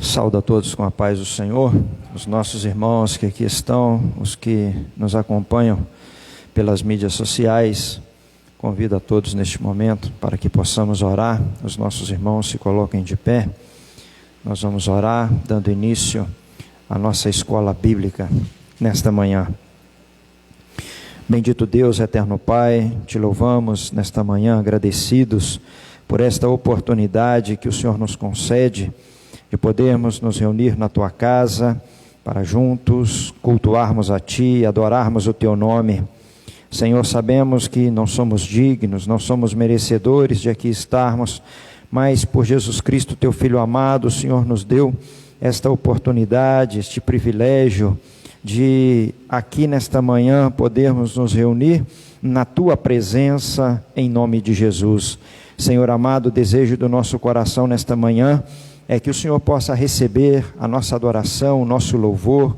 Saúdo a todos com a paz do Senhor, os nossos irmãos que aqui estão, os que nos acompanham pelas mídias sociais. Convido a todos neste momento para que possamos orar. Os nossos irmãos se coloquem de pé. Nós vamos orar, dando início à nossa escola bíblica nesta manhã. Bendito Deus, eterno Pai, te louvamos nesta manhã, agradecidos por esta oportunidade que o Senhor nos concede de podermos nos reunir na Tua casa, para juntos cultuarmos a Ti, adorarmos o Teu nome. Senhor, sabemos que não somos dignos, não somos merecedores de aqui estarmos, mas por Jesus Cristo, Teu Filho amado, o Senhor nos deu esta oportunidade, este privilégio de aqui nesta manhã podermos nos reunir na Tua presença, em nome de Jesus. Senhor amado, o desejo do nosso coração nesta manhã é que o Senhor possa receber a nossa adoração, o nosso louvor,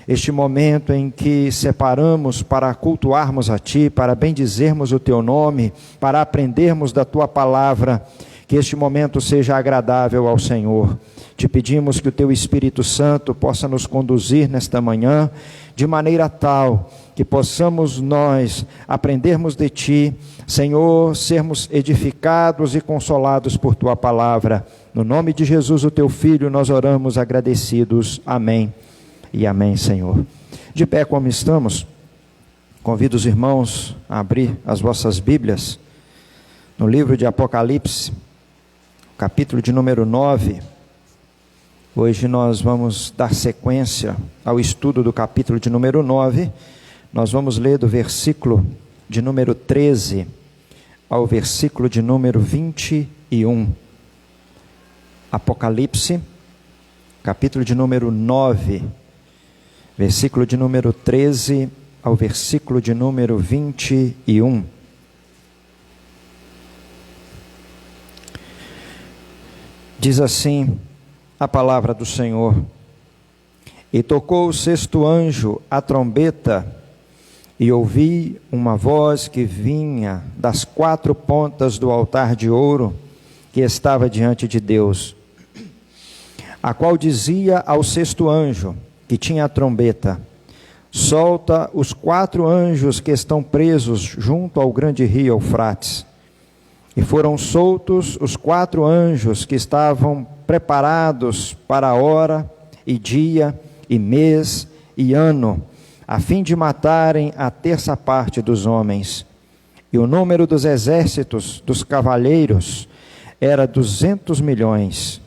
este momento em que separamos para cultuarmos a Ti, para bendizermos o Teu nome, para aprendermos da Tua palavra, que este momento seja agradável ao Senhor. Te pedimos que o Teu Espírito Santo possa nos conduzir nesta manhã, de maneira tal que possamos nós aprendermos de Ti, Senhor, sermos edificados e consolados por Tua palavra. No nome de Jesus, o Teu Filho, nós oramos agradecidos. Amém e amém, Senhor. De pé como estamos, convido os irmãos a abrir as vossas Bíblias no livro de Apocalipse, capítulo de número 9. Hoje nós vamos dar sequência ao estudo do capítulo de número 9. Nós vamos ler do versículo de número 13 ao versículo de número 21. Apocalipse, capítulo de número 9, versículo de número 13 ao versículo de número 21. Diz assim a palavra do Senhor: E tocou o sexto anjo a trombeta, e ouvi uma voz que vinha das quatro pontas do altar de ouro que estava diante de Deus, a qual dizia ao sexto anjo, que tinha a trombeta: Solta os quatro anjos que estão presos junto ao grande rio Eufrates. E foram soltos os quatro anjos que estavam preparados para a hora, e dia, e mês, e ano, a fim de matarem a terça parte dos homens. E o número dos exércitos dos cavaleiros era 200 milhões,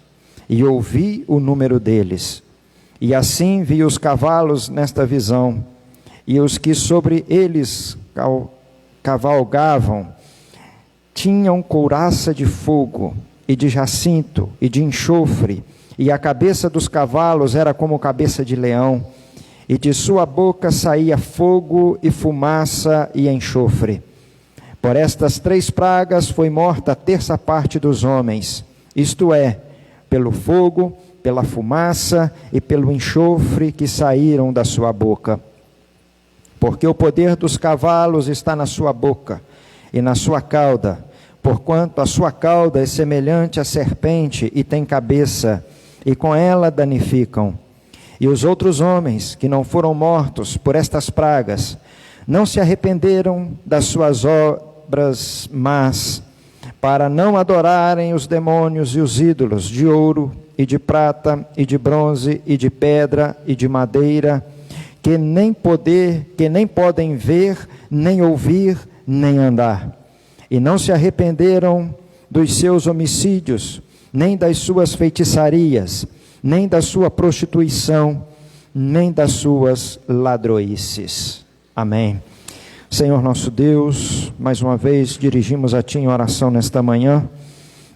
e ouvi o número deles. E assim vi os cavalos nesta visão, e os que sobre eles cavalgavam tinham couraça de fogo, e de jacinto, e de enxofre, e a cabeça dos cavalos era como cabeça de leão, e de sua boca saía fogo e fumaça e enxofre. Por estas três pragas foi morta a terça parte dos homens, isto é, pelo fogo, pela fumaça e pelo enxofre que saíram da sua boca. Porque o poder dos cavalos está na sua boca e na sua cauda, porquanto a sua cauda é semelhante à serpente e tem cabeça, e com ela danificam. E os outros homens que não foram mortos por estas pragas, não se arrependeram das suas obras más, para não adorarem os demônios e os ídolos de ouro, e de prata, e de bronze, e de pedra, e de madeira, que nem podem ver, nem ouvir, nem andar. E não se arrependeram dos seus homicídios, nem das suas feitiçarias, nem da sua prostituição, nem das suas ladroices. Amém. Senhor nosso Deus, mais uma vez dirigimos a Ti em oração nesta manhã,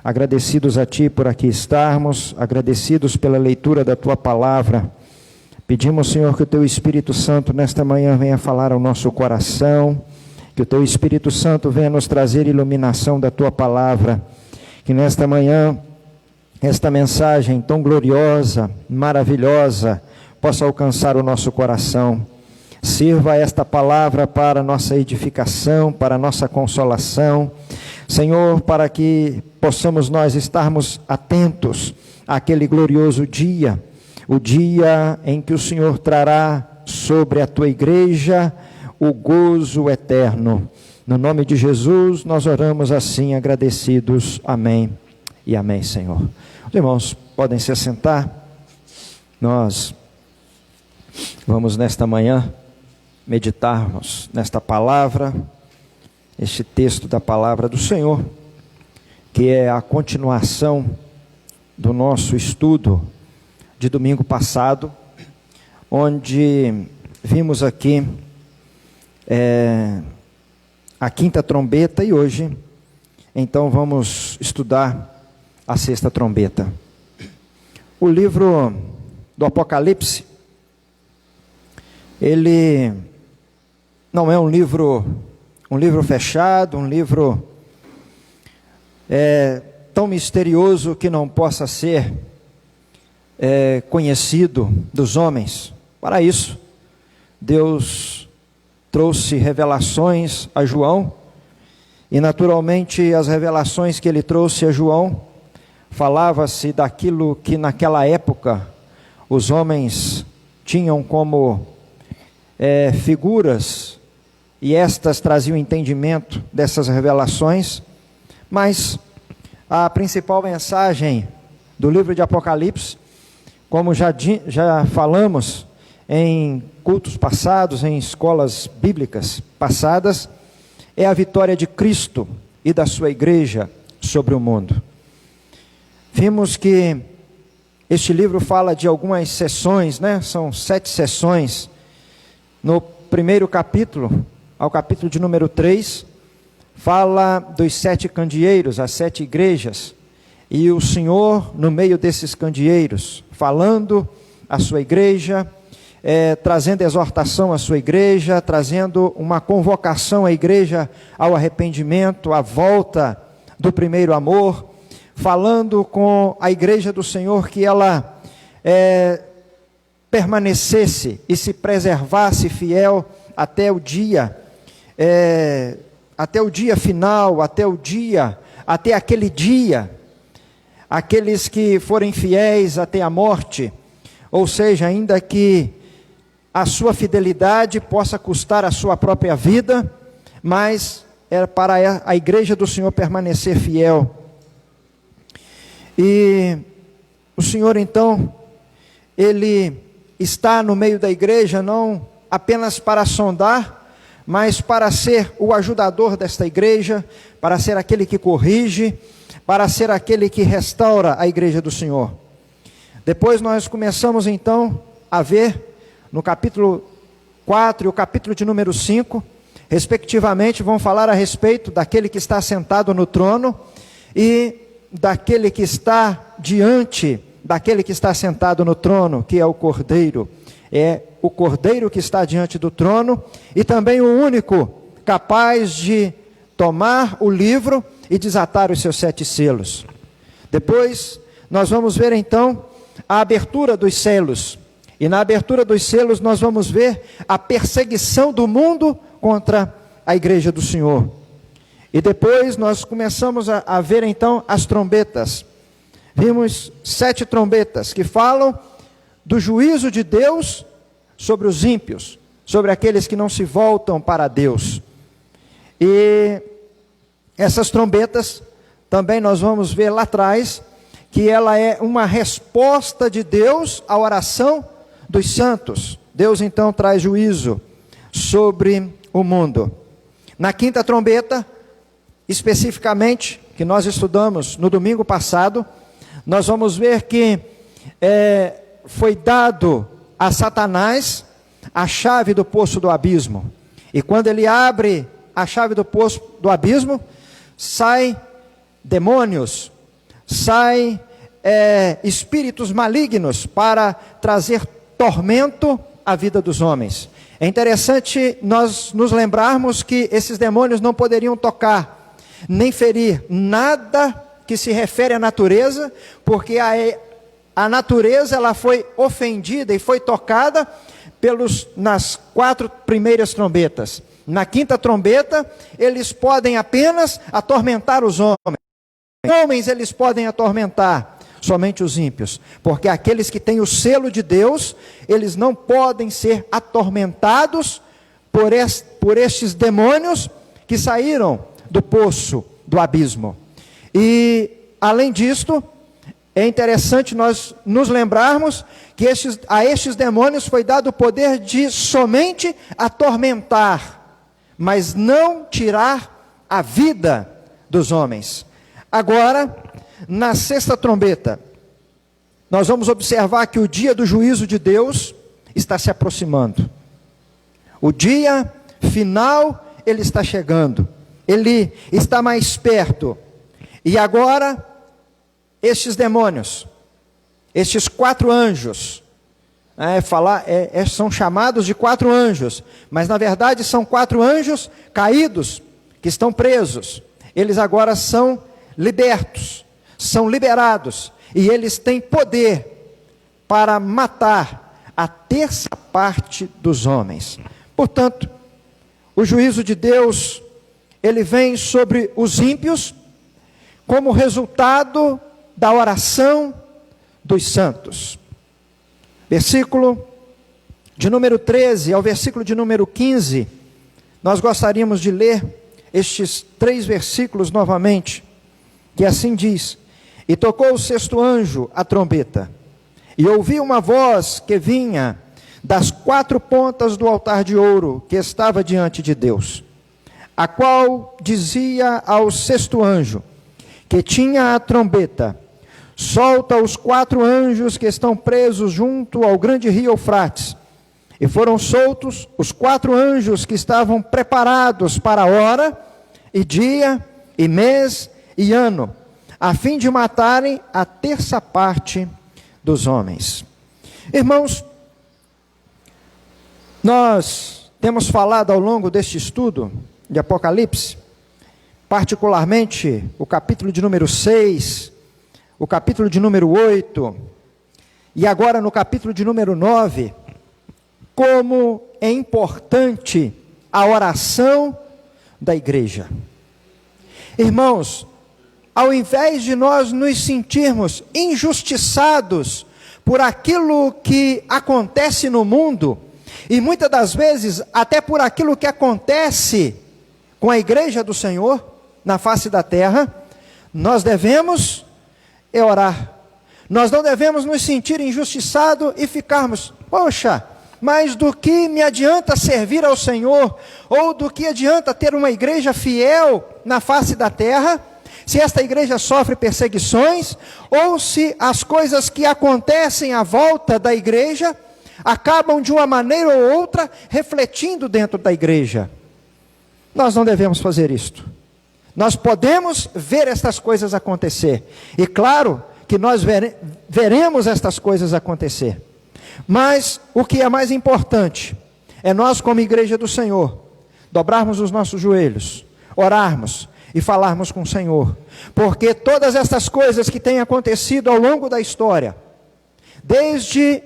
agradecidos a Ti por aqui estarmos, agradecidos pela leitura da Tua palavra. Pedimos, Senhor, que o Teu Espírito Santo nesta manhã venha falar ao nosso coração, que o Teu Espírito Santo venha nos trazer iluminação da Tua palavra, que nesta manhã esta mensagem tão gloriosa, maravilhosa, possa alcançar o nosso coração. Sirva esta palavra para nossa edificação, para nossa consolação. Senhor, para que possamos nós estarmos atentos àquele glorioso dia, o dia em que o Senhor trará sobre a tua igreja o gozo eterno. No nome de Jesus, nós oramos assim, agradecidos. Amém e amém, Senhor. Os irmãos podem se assentar. Nós vamos nesta manhã meditarmos nesta palavra, este texto da palavra do Senhor, que é a continuação do nosso estudo de domingo passado, onde vimos aqui a quinta trombeta, e hoje então vamos estudar a sexta trombeta. O livro do Apocalipse, ele não é um livro fechado, um livro tão misterioso que não possa ser conhecido dos homens. Para isso, Deus trouxe revelações a João, e naturalmente as revelações que ele trouxe a João, falava-se daquilo que naquela época os homens tinham como figuras, e estas traziam entendimento dessas revelações. Mas a principal mensagem do livro de Apocalipse, como já falamos em cultos passados, em escolas bíblicas passadas, é a vitória de Cristo e da sua igreja sobre o mundo. Vimos que este livro fala de algumas sessões, são 7 sessões. No primeiro capítulo, ao capítulo de número 3, fala dos 7 candeeiros, as 7 igrejas, e o Senhor no meio desses candeeiros, falando à sua igreja, trazendo exortação à sua igreja, trazendo uma convocação à igreja ao arrependimento, à volta do primeiro amor, falando com a igreja do Senhor que ela permanecesse e se preservasse fiel até o dia final, até aquele dia, aqueles que forem fiéis até a morte, ou seja, ainda que a sua fidelidade possa custar a sua própria vida, mas é para a igreja do Senhor permanecer fiel. E o Senhor então, Ele está no meio da igreja, não apenas para sondar, mas para ser o ajudador desta igreja, para ser aquele que corrige, para ser aquele que restaura a igreja do Senhor. Depois nós começamos então a ver, no capítulo 4 e o capítulo de número 5, respectivamente, vão falar a respeito daquele que está sentado no trono e daquele que está diante daquele que está sentado no trono, que é o Cordeiro. É o Cordeiro que está diante do trono, e também o único capaz de tomar o livro e desatar os seus 7 selos. Depois nós vamos ver então a abertura dos selos, e na abertura dos selos nós vamos ver a perseguição do mundo contra a igreja do Senhor. E depois nós começamos a ver então as trombetas. Vimos 7 trombetas que falam do juízo de Deus sobre os ímpios, sobre aqueles que não se voltam para Deus. E essas trombetas, também nós vamos ver lá atrás, que ela é uma resposta de Deus à oração dos santos. Deus então traz juízo sobre o mundo. Na quinta trombeta, especificamente, que nós estudamos no domingo passado, nós vamos ver que foi dado a Satanás a chave do poço do abismo. E quando ele abre a chave do poço do abismo, saem demônios, saem espíritos malignos para trazer tormento à vida dos homens. É interessante nós nos lembrarmos que esses demônios não poderiam tocar, nem ferir nada que se refere à natureza, porque a natureza ela foi ofendida e foi tocada nas 4 primeiras trombetas. Na quinta trombeta, eles podem apenas atormentar os homens. Homens eles podem atormentar, somente os ímpios. Porque aqueles que têm o selo de Deus, eles não podem ser atormentados por estes demônios que saíram do poço, do abismo. E, além disto, é interessante nós nos lembrarmos que a estes demônios foi dado o poder de somente atormentar, mas não tirar a vida dos homens. Agora, na sexta trombeta, nós vamos observar que o dia do juízo de Deus está se aproximando. O dia final, ele está chegando. Ele está mais perto. E agora, estes demônios, estes 4 anjos, são chamados de 4 anjos, mas na verdade são 4 anjos caídos, que estão presos. Eles agora são libertos, são liberados, e eles têm poder para matar a terça parte dos homens. Portanto, o juízo de Deus, ele vem sobre os ímpios, como resultado da oração dos santos. Versículo de número 13 ao versículo de número 15, nós gostaríamos de ler estes 3 versículos novamente, que assim diz: E tocou o sexto anjo a trombeta, e ouvi uma voz que vinha das 4 pontas do altar de ouro que estava diante de Deus, a qual dizia ao sexto anjo, que tinha a trombeta: Solta os 4 anjos que estão presos junto ao grande rio Eufrates. E foram soltos os 4 anjos que estavam preparados para a hora, e dia, e mês, e ano, a fim de matarem a terça parte dos homens. Irmãos, nós temos falado ao longo deste estudo de Apocalipse, particularmente o capítulo de número 6, o capítulo de número 8, e agora no capítulo de número 9, como é importante a oração da igreja. Irmãos, ao invés de nós nos sentirmos injustiçados por aquilo que acontece no mundo, e muitas das vezes até por aquilo que acontece com a igreja do Senhor na face da terra, nós devemos orar. Nós não devemos nos sentir injustiçados e ficarmos, poxa, mas do que me adianta servir ao Senhor, ou do que adianta ter uma igreja fiel na face da terra, se esta igreja sofre perseguições, ou se as coisas que acontecem à volta da igreja acabam de uma maneira ou outra refletindo dentro da igreja. Nós não devemos fazer isto. Nós podemos ver estas coisas acontecer, e claro que nós veremos estas coisas acontecer, mas o que é mais importante é nós, como igreja do Senhor, dobrarmos os nossos joelhos, orarmos e falarmos com o Senhor, porque todas estas coisas que têm acontecido ao longo da história, desde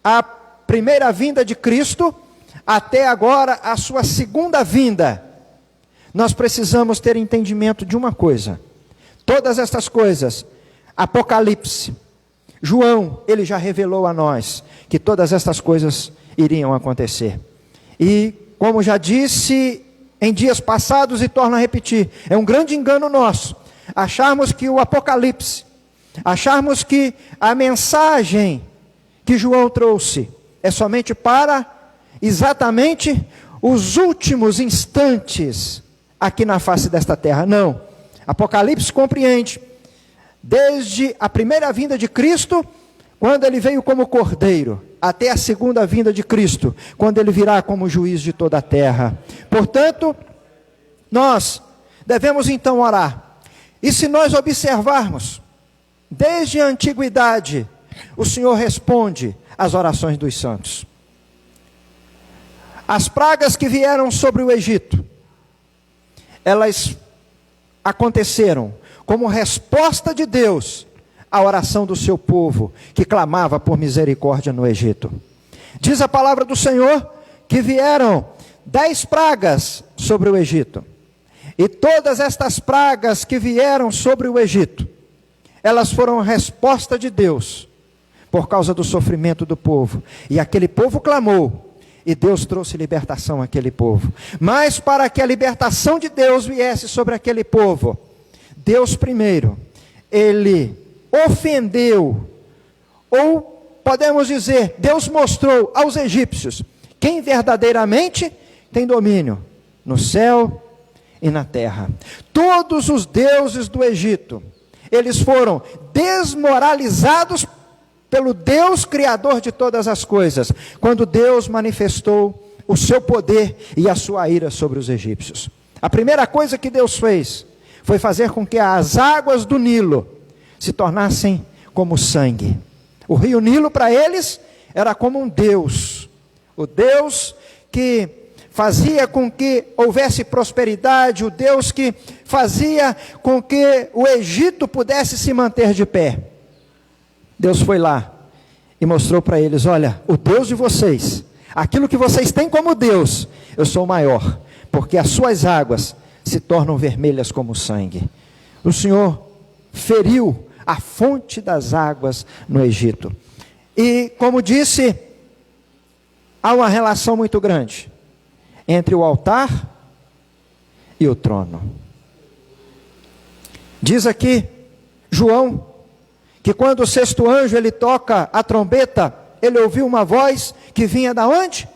a primeira vinda de Cristo até agora a sua segunda vinda, nós precisamos ter entendimento de uma coisa: todas estas coisas, Apocalipse, João, ele já revelou a nós que todas estas coisas iriam acontecer. E como já disse em dias passados e torno a repetir, é um grande engano nosso acharmos que o Apocalipse, acharmos que a mensagem que João trouxe é somente para exatamente os últimos instantes aqui na face desta terra. Não. Apocalipse compreende desde a primeira vinda de Cristo, quando ele veio como cordeiro, até a segunda vinda de Cristo, quando ele virá como juiz de toda a terra. Portanto, nós devemos então orar. E se nós observarmos, desde a antiguidade, o Senhor responde às orações dos santos. As pragas que vieram sobre o Egito, elas aconteceram como resposta de Deus à oração do seu povo, que clamava por misericórdia no Egito. Diz a palavra do Senhor que vieram 10 pragas sobre o Egito. E todas estas pragas que vieram sobre o Egito, elas foram resposta de Deus, por causa do sofrimento do povo. E aquele povo clamou, e Deus trouxe libertação àquele povo. Mas para que a libertação de Deus viesse sobre aquele povo, Deus primeiro, Ele ofendeu, ou podemos dizer, Deus mostrou aos egípcios, quem verdadeiramente tem domínio no céu e na terra. Todos os deuses do Egito, eles foram desmoralizados pelo Deus criador de todas as coisas, quando Deus manifestou o seu poder e a sua ira sobre os egípcios. A primeira coisa que Deus fez, foi fazer com que as águas do Nilo se tornassem como sangue. O rio Nilo para eles era como um Deus, o Deus que fazia com que houvesse prosperidade, o Deus que fazia com que o Egito pudesse se manter de pé. Deus foi lá e mostrou para eles, olha, o Deus de vocês, aquilo que vocês têm como Deus, eu sou maior, porque as suas águas se tornam vermelhas como sangue. O Senhor feriu a fonte das águas no Egito. E como disse, há uma relação muito grande entre o altar e o trono. Diz aqui João, que quando o sexto anjo ele toca a trombeta, ele ouviu uma voz que vinha da onde?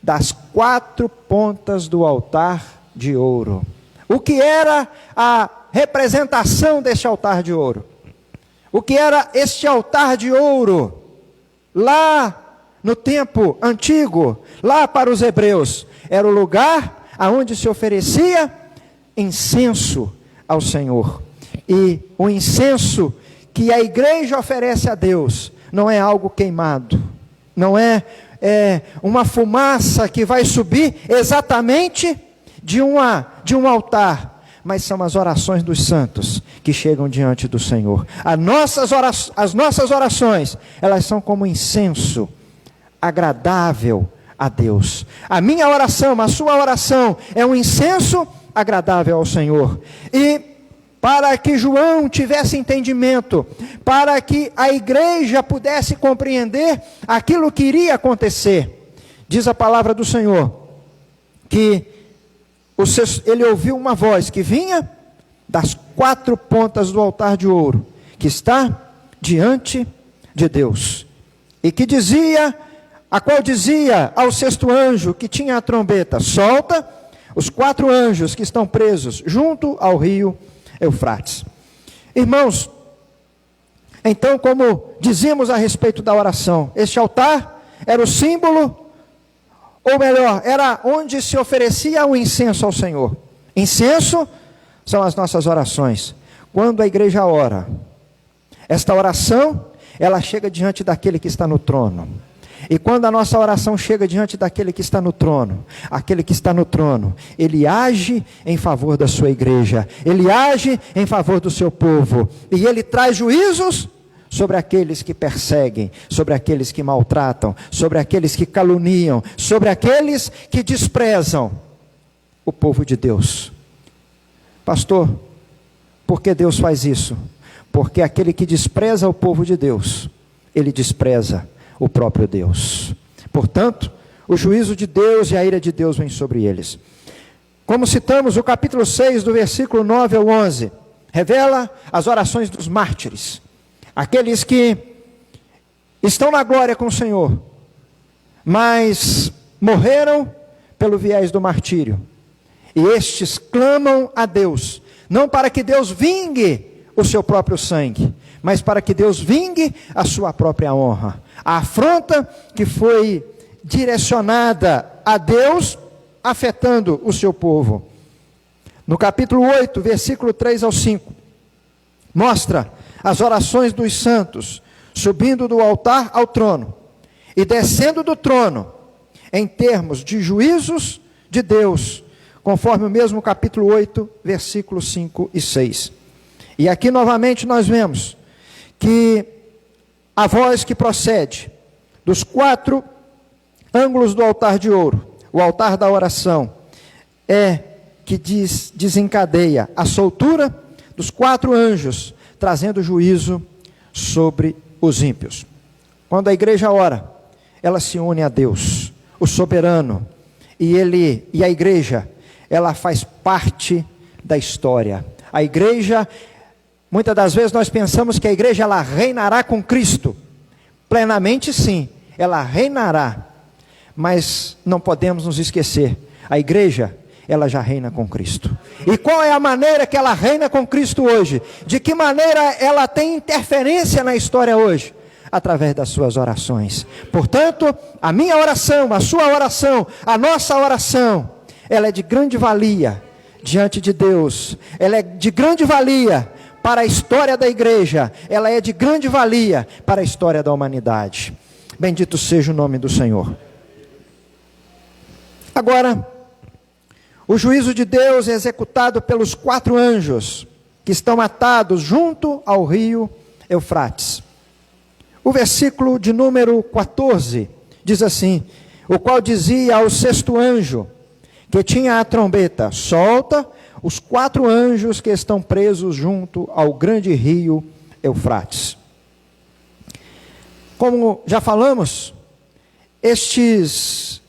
Das 4 pontas do altar de ouro. O que era a representação deste altar de ouro? O que era este altar de ouro? Lá no tempo antigo, lá para os hebreus, era o lugar aonde se oferecia incenso ao Senhor. E o incenso que a igreja oferece a Deus não é algo queimado, não é uma fumaça que vai subir exatamente de um altar, mas são as orações dos santos que chegam diante do Senhor. As nossas orações, elas são como incenso agradável a Deus. A minha oração, a sua oração é um incenso agradável ao Senhor. E para que João tivesse entendimento, para que a igreja pudesse compreender aquilo que iria acontecer, diz a palavra do Senhor, que ele ouviu uma voz que vinha das 4 pontas do altar de ouro, que está diante de Deus, e que dizia, a qual dizia ao sexto anjo que tinha a trombeta, solta os 4 anjos que estão presos junto ao rio Eufrates. Irmãos, então, como dizíamos a respeito da oração, este altar era o símbolo, ou melhor, era onde se oferecia o incenso ao Senhor. Incenso são as nossas orações. Quando a igreja ora, esta oração, ela chega diante daquele que está no trono. E quando a nossa oração chega diante daquele que está no trono, aquele que está no trono, ele age em favor da sua igreja, ele age em favor do seu povo, e ele traz juízos sobre aqueles que perseguem, sobre aqueles que maltratam, sobre aqueles que caluniam, sobre aqueles que desprezam o povo de Deus. Pastor, por que Deus faz isso? Porque aquele que despreza o povo de Deus, ele despreza o próprio Deus. Portanto, o juízo de Deus e a ira de Deus vem sobre eles. Como citamos, o capítulo 6, do versículo 9 ao 11, revela as orações dos mártires, aqueles que estão na glória com o Senhor, mas morreram pelo viés do martírio. E estes clamam a Deus, não para que Deus vingue o seu próprio sangue, mas para que Deus vingue a sua própria honra. A afronta que foi direcionada a Deus, afetando o seu povo. No capítulo 8, versículo 3 ao 5, mostra as orações dos santos, subindo do altar ao trono, e descendo do trono, em termos de juízos de Deus, conforme o mesmo capítulo 8, versículos 5 e 6. E aqui novamente nós vemos que a voz que procede dos 4 ângulos do altar de ouro, o altar da oração, é que desencadeia a soltura dos 4 anjos, trazendo juízo sobre os ímpios. Quando a igreja ora, ela se une a Deus, o soberano, e a igreja, ela faz parte da história. A igreja, muitas das vezes nós pensamos que a igreja ela reinará com Cristo. Plenamente sim, ela reinará, mas não podemos nos esquecer, a igreja, ela já reina com Cristo. E qual é a maneira que ela reina com Cristo hoje? De que maneira ela tem interferência na história hoje? Através das suas orações. Portanto, a minha oração, a sua oração, a nossa oração, ela é de grande valia diante de Deus. Ela é de grande valia para a história da igreja. Ela é de grande valia para a história da humanidade. Bendito seja o nome do Senhor. Agora, o juízo de Deus é executado pelos 4 anjos que estão atados junto ao rio Eufrates. O versículo de número 14 diz assim: o qual dizia ao 6º anjo, que tinha a trombeta: solta os 4 anjos que estão presos junto ao grande rio Eufrates. Como já falamos, estes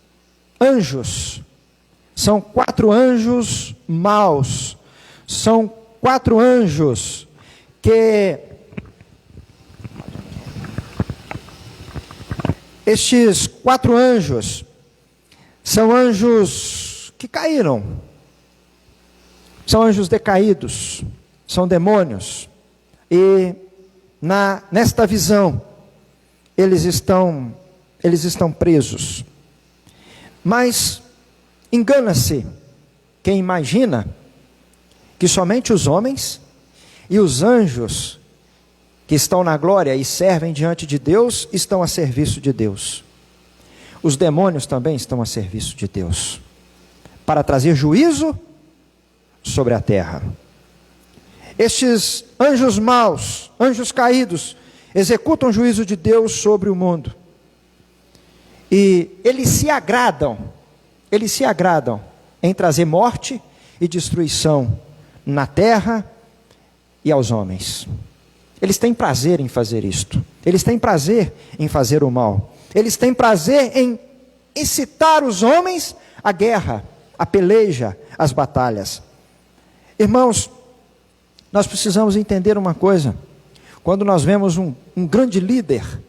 anjos são 4 anjos maus, são 4 anjos que... Estes 4 anjos são anjos que caíram, são anjos decaídos, são demônios, e nesta visão, eles estão presos. Mas engana-se quem imagina que somente os homens e os anjos que estão na glória e servem diante de Deus, estão a serviço de Deus. Os demônios também estão a serviço de Deus, para trazer juízo sobre a terra. Estes anjos maus, anjos caídos, executam o juízo de Deus sobre o mundo. E eles se agradam em trazer morte e destruição na terra e aos homens. Eles têm prazer em fazer isto. Eles têm prazer em fazer o mal. Eles têm prazer em incitar os homens à guerra, à peleja, às batalhas. Irmãos, nós precisamos entender uma coisa. Quando nós vemos um grande líder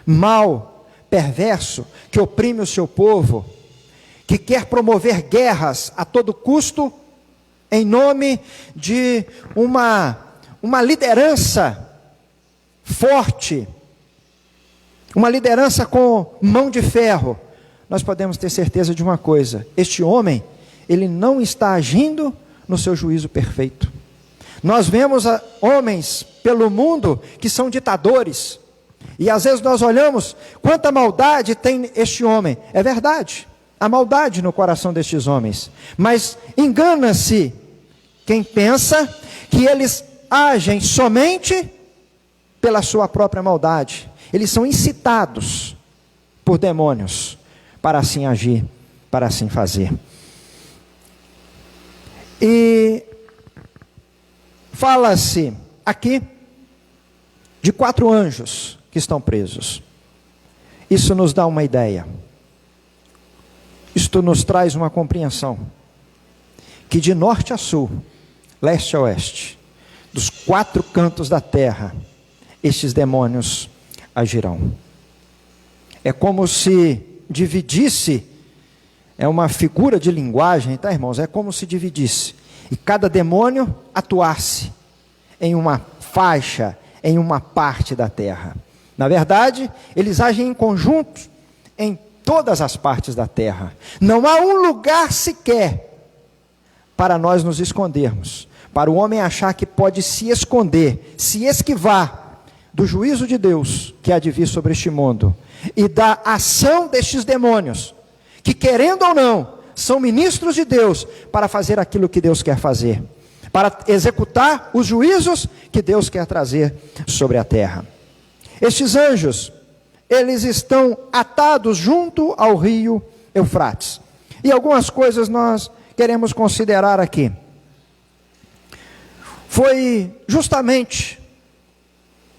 mau, perverso, que oprime o seu povo, que quer promover guerras a todo custo, em nome de uma liderança forte, uma liderança com mão de ferro, nós podemos ter certeza de uma coisa: este homem, ele não está agindo no seu juízo perfeito. Nós vemos homens pelo mundo que são ditadores, e às vezes nós olhamos quanta maldade tem este homem. É verdade, há maldade no coração destes homens, mas engana-se quem pensa que eles agem somente pela sua própria maldade. Eles são incitados por demônios para assim agir, para assim fazer. E fala-se aqui de 4 anjos que estão presos. Isso nos dá uma ideia. Isto nos traz uma compreensão que de norte a sul, leste a oeste, dos 4 cantos da terra, estes demônios agirão. É como se dividisse, é uma figura de linguagem, tá, irmãos? É como se dividisse, e cada demônio atuasse em uma faixa, em uma parte da terra. Na verdade, eles agem em conjunto em todas as partes da terra. Não há um lugar sequer para nós nos escondermos, para o homem achar que pode se esconder, se esquivar do juízo de Deus que há de vir sobre este mundo, e da ação destes demônios, que querendo ou não, são ministros de Deus, para fazer aquilo que Deus quer fazer, para executar os juízos que Deus quer trazer sobre a terra. Estes anjos, eles estão atados junto ao rio Eufrates. E algumas coisas nós queremos considerar aqui. Foi justamente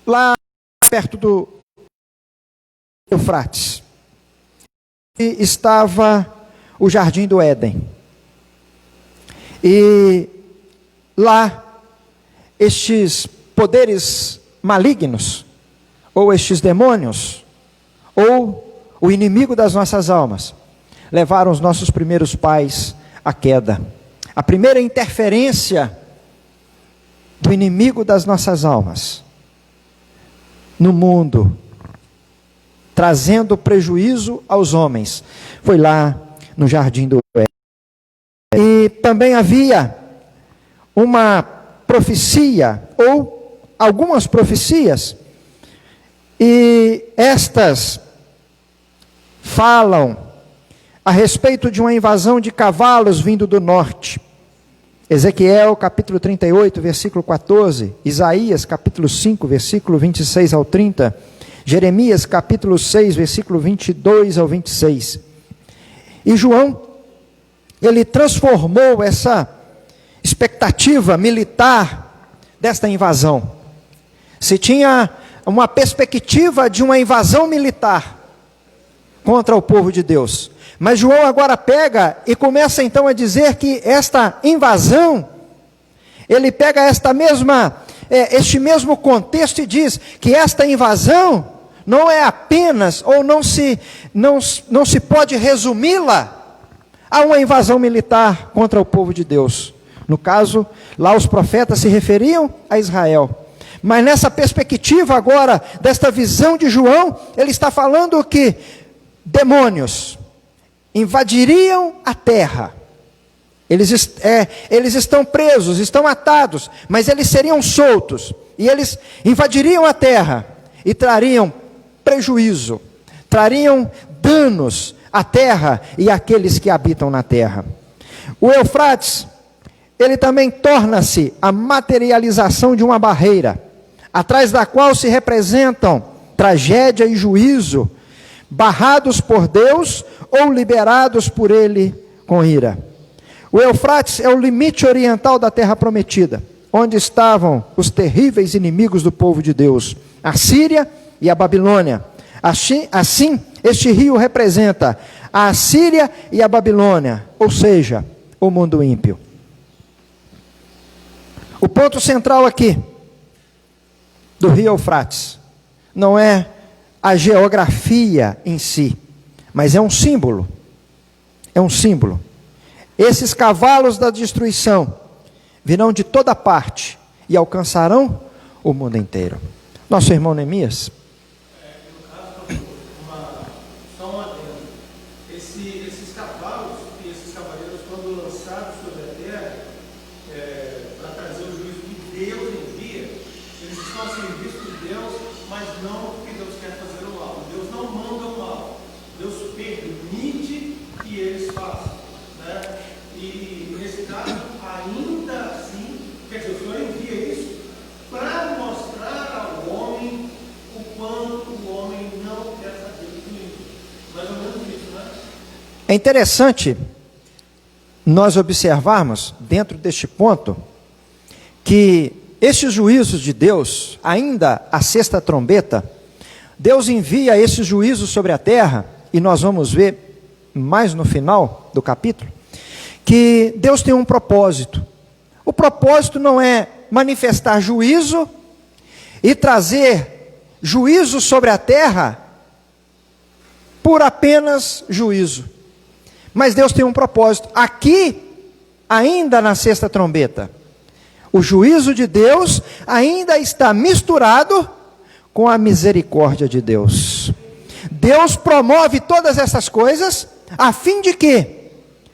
lá perto do Eufrates que estava o Jardim do Éden. E lá, estes poderes malignos, ou estes demônios, ou o inimigo das nossas almas, levaram os nossos primeiros pais à queda. A primeira interferência do inimigo das nossas almas no mundo, trazendo prejuízo aos homens, foi lá no Jardim do Éden. E também havia uma profecia, ou algumas profecias, e estas falam a respeito de uma invasão de cavalos vindo do norte. Ezequiel capítulo 38, versículo 14, Isaías capítulo 5, versículo 26 ao 30, Jeremias capítulo 6, versículo 22 ao 26. E João, ele transformou essa expectativa militar desta invasão. Se tinha uma perspectiva de uma invasão militar contra o povo de Deus, mas João agora pega e começa então a dizer que esta invasão, ele pega este mesmo contexto e diz que esta invasão não é apenas, ou não se pode resumi-la a uma invasão militar contra o povo de Deus. No caso, lá os profetas se referiam a Israel. Mas nessa perspectiva agora, desta visão de João, ele está falando que demônios invadiriam a terra. Eles estão presos, estão atados, mas eles seriam soltos. E eles invadiriam a terra e trariam prejuízo, trariam danos à terra e àqueles que habitam na terra. O Eufrates, ele também torna-se a materialização de uma barreira, atrás da qual se representam tragédia e juízo, barrados por Deus ou liberados por Ele com ira. O Eufrates é o limite oriental da terra prometida, onde estavam os terríveis inimigos do povo de Deus, a Síria e a Babilônia. Assim, este rio representa a Síria e a Babilônia, ou seja, o mundo ímpio. O ponto central aqui do rio Eufrates não é a geografia em si, mas é um símbolo. É um símbolo. Esses cavalos da destruição virão de toda parte e alcançarão o mundo inteiro. Nosso irmão Neemias. Esses cavalos e esses cavaleiros, quando lançados sobre a terra, para trazer o juízo que Deus envia, eles estão a serviço de Deus, mas não porque Deus quer fazer o mal. Deus não manda o mal. Deus permite que eles façam. Né? E nesse caso, ainda assim, quer dizer, o Senhor envia isso para mostrar ao homem o quanto o homem não quer saber do juízo. Mais ou menos isso, né? É interessante nós observarmos, dentro deste ponto, que estes juízos de Deus, ainda a sexta trombeta, Deus envia esses juízos sobre a terra, e nós vamos ver mais no final do capítulo, que Deus tem um propósito. O propósito não é manifestar juízo e trazer juízo sobre a terra por apenas juízo. Mas Deus tem um propósito. Aqui, ainda na sexta trombeta, o juízo de Deus ainda está misturado com a misericórdia de Deus. Deus promove todas essas coisas a fim de que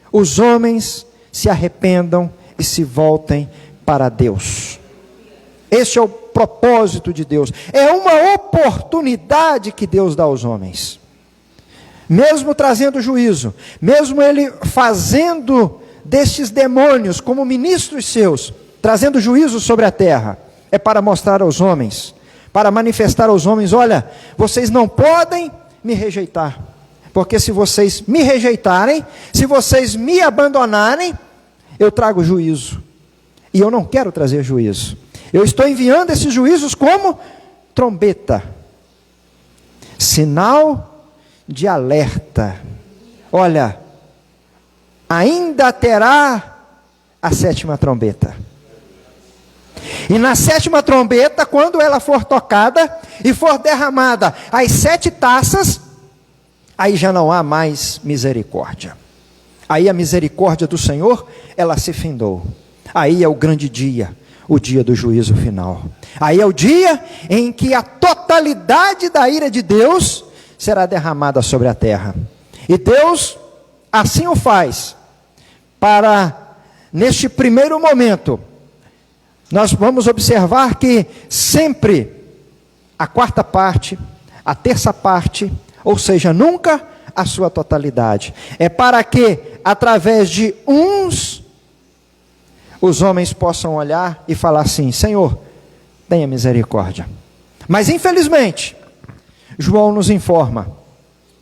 os homens se arrependam e se voltem para Deus. Este é o propósito de Deus. É uma oportunidade que Deus dá aos homens. Mesmo trazendo juízo, mesmo Ele fazendo destes demônios como ministros seus, trazendo juízo sobre a terra, é para mostrar aos homens, para manifestar aos homens: olha, vocês não podem me rejeitar, porque se vocês me rejeitarem, se vocês me abandonarem, eu trago juízo, e eu não quero trazer juízo. Eu estou enviando esses juízos como trombeta, sinal de alerta. Olha, ainda terá a 7ª trombeta. E na 7ª trombeta, quando ela for tocada e for derramada as 7 taças, aí já não há mais misericórdia. Aí a misericórdia do Senhor, ela se findou. Aí é o grande dia, o dia do juízo final. Aí é o dia em que a totalidade da ira de Deus será derramada sobre a terra. E Deus assim o faz, para, neste primeiro momento, nós vamos observar que sempre a 4ª parte, a 1/3 parte, ou seja, nunca a sua totalidade. É para que, através de uns, os homens possam olhar e falar assim: Senhor, tenha misericórdia. Mas infelizmente, João nos informa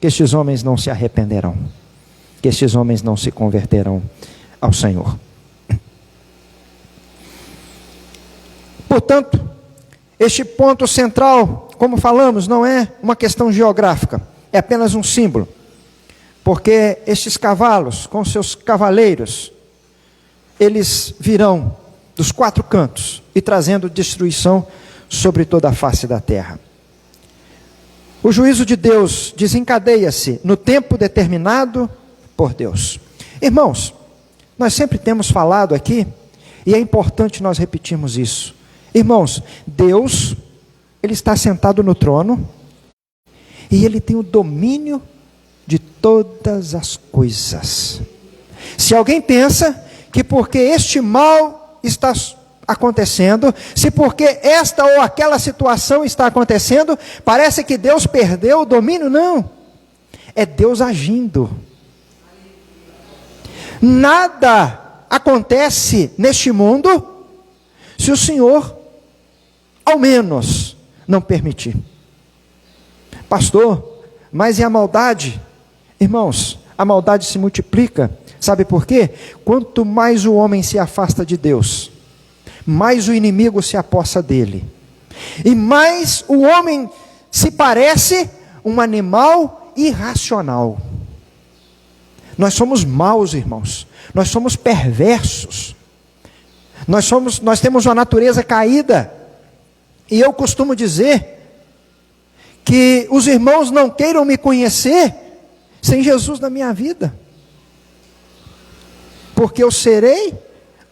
que estes homens não se arrependerão, que estes homens não se converterão ao Senhor. Portanto, este ponto central, como falamos, não é uma questão geográfica, é apenas um símbolo, porque estes cavalos, com seus cavaleiros, eles virão dos 4 cantos e trazendo destruição sobre toda a face da terra. O juízo de Deus desencadeia-se no tempo determinado por Deus. Irmãos, nós sempre temos falado aqui, e é importante nós repetirmos isso. Irmãos, Deus, Ele está sentado no trono, e Ele tem o domínio de todas as coisas. Se alguém pensa que porque este mal está acontecendo, se porque esta ou aquela situação está acontecendo, parece que Deus perdeu o domínio, não. É Deus agindo. Nada acontece neste mundo se o Senhor, ao menos, não permitir. Pastor, mas e a maldade? Irmãos, a maldade se multiplica. Sabe por quê? Quanto mais o homem se afasta de Deus, mais o inimigo se apossa dele. E mais o homem se parece um animal irracional. Nós somos maus, irmãos. Nós somos perversos. Nós temos uma natureza caída. E eu costumo dizer que os irmãos não queiram me conhecer sem Jesus na minha vida, porque eu serei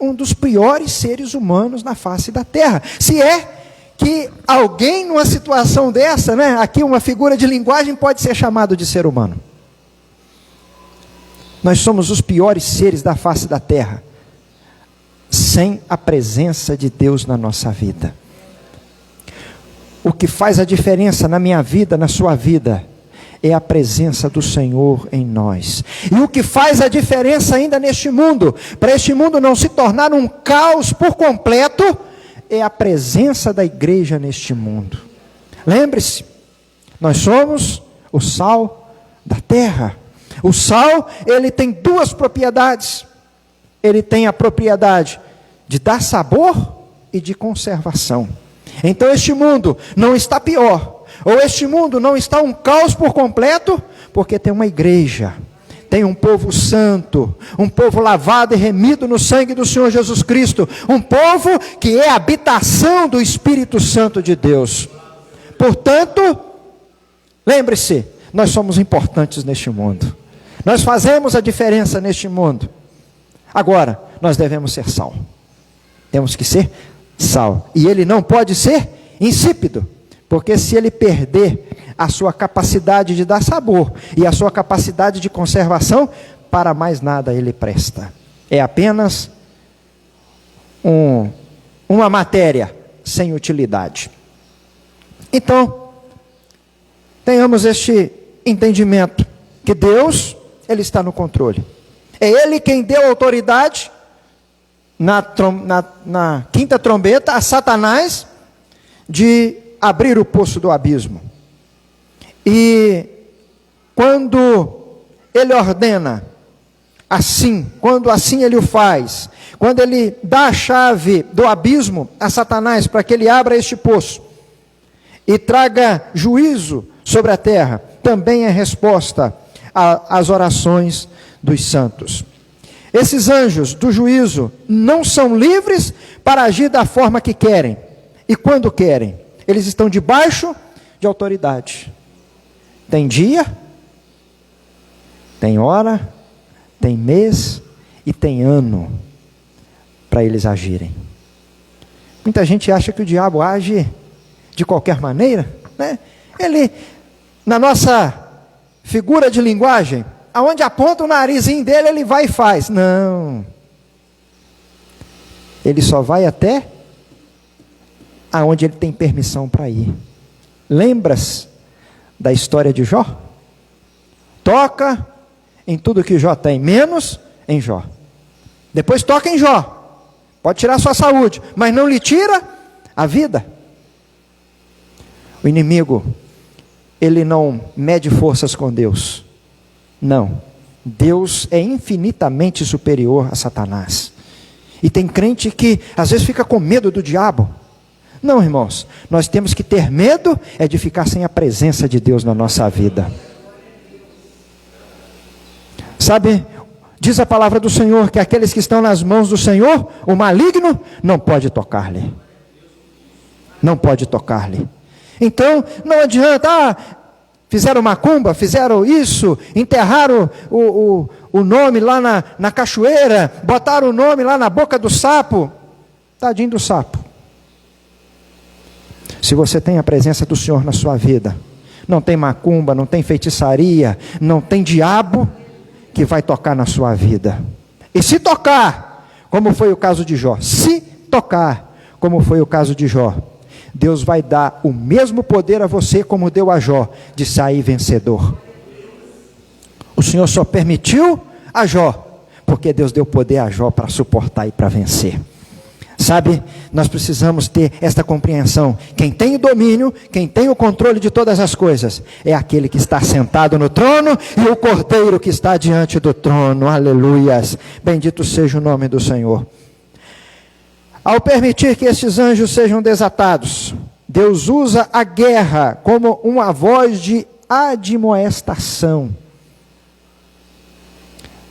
um dos piores seres humanos na face da terra. Se é que alguém numa situação dessa, né, aqui uma figura de linguagem, pode ser chamado de ser humano. Nós somos os piores seres da face da terra, sem a presença de Deus na nossa vida. O que faz a diferença na minha vida, na sua vida, é a presença do Senhor em nós. E o que faz a diferença ainda neste mundo, para este mundo não se tornar um caos por completo, é a presença da igreja neste mundo. Lembre-se, nós somos o sal da terra. O sal, ele tem 2 propriedades. Ele tem a propriedade de dar sabor e de conservação. Então este mundo não está pior, ou este mundo não está um caos por completo, porque tem uma igreja, tem um povo santo, um povo lavado e remido no sangue do Senhor Jesus Cristo, um povo que é a habitação do Espírito Santo de Deus. Portanto, lembre-se, nós somos importantes neste mundo, nós fazemos a diferença neste mundo. Agora, nós devemos ser sal, temos que ser sal, e ele não pode ser insípido, porque se ele perder a sua capacidade de dar sabor e a sua capacidade de conservação, para mais nada ele presta. É apenas uma matéria sem utilidade. Então, tenhamos este entendimento, que Deus, Ele está no controle. É Ele quem deu autoridade na 5ª trombeta a Satanás de abrir o poço do abismo. E quando ele ordena assim, quando assim ele o faz, quando ele dá a chave do abismo a Satanás para que ele abra este poço e traga juízo sobre a terra, também é resposta às orações dos santos. Esses anjos do juízo não são livres para agir da forma que querem e quando querem. Eles estão debaixo de autoridade. Tem dia, tem hora, tem mês e tem ano para eles agirem. Muita gente acha que o diabo age de qualquer maneira, né? Ele, na nossa figura de linguagem, aonde aponta o narizinho dele, ele vai e faz. Não. Ele só vai até aonde ele tem permissão para ir. Lembras da história de Jó? Toca em tudo que Jó tem, menos em Jó. Depois toca em Jó. Pode tirar sua saúde, mas não lhe tira a vida. O inimigo, ele não mede forças com Deus. Não. Deus é infinitamente superior a Satanás. E tem crente que às vezes fica com medo do diabo. Não, irmãos, nós temos que ter medo é de ficar sem a presença de Deus na nossa vida. Sabe, diz a palavra do Senhor que aqueles que estão nas mãos do Senhor, o maligno não pode tocar-lhe. Não pode tocar-lhe. Então, não adianta, fizeram macumba, fizeram isso, enterraram o nome lá na cachoeira, botaram o nome lá na boca do sapo. Tadinho do sapo. Se você tem a presença do Senhor na sua vida, não tem macumba, não tem feitiçaria, não tem diabo que vai tocar na sua vida. E se tocar, como foi o caso de Jó, se tocar, como foi o caso de Jó, Deus vai dar o mesmo poder a você como deu a Jó, de sair vencedor. O Senhor só permitiu a Jó, porque Deus deu poder a Jó para suportar e para vencer. Sabe, nós precisamos ter esta compreensão. Quem tem o domínio, quem tem o controle de todas as coisas, é aquele que está sentado no trono e o Cordeiro que está diante do trono. Aleluias. Bendito seja o nome do Senhor. Ao permitir que estes anjos sejam desatados, Deus usa a guerra como uma voz de admoestação.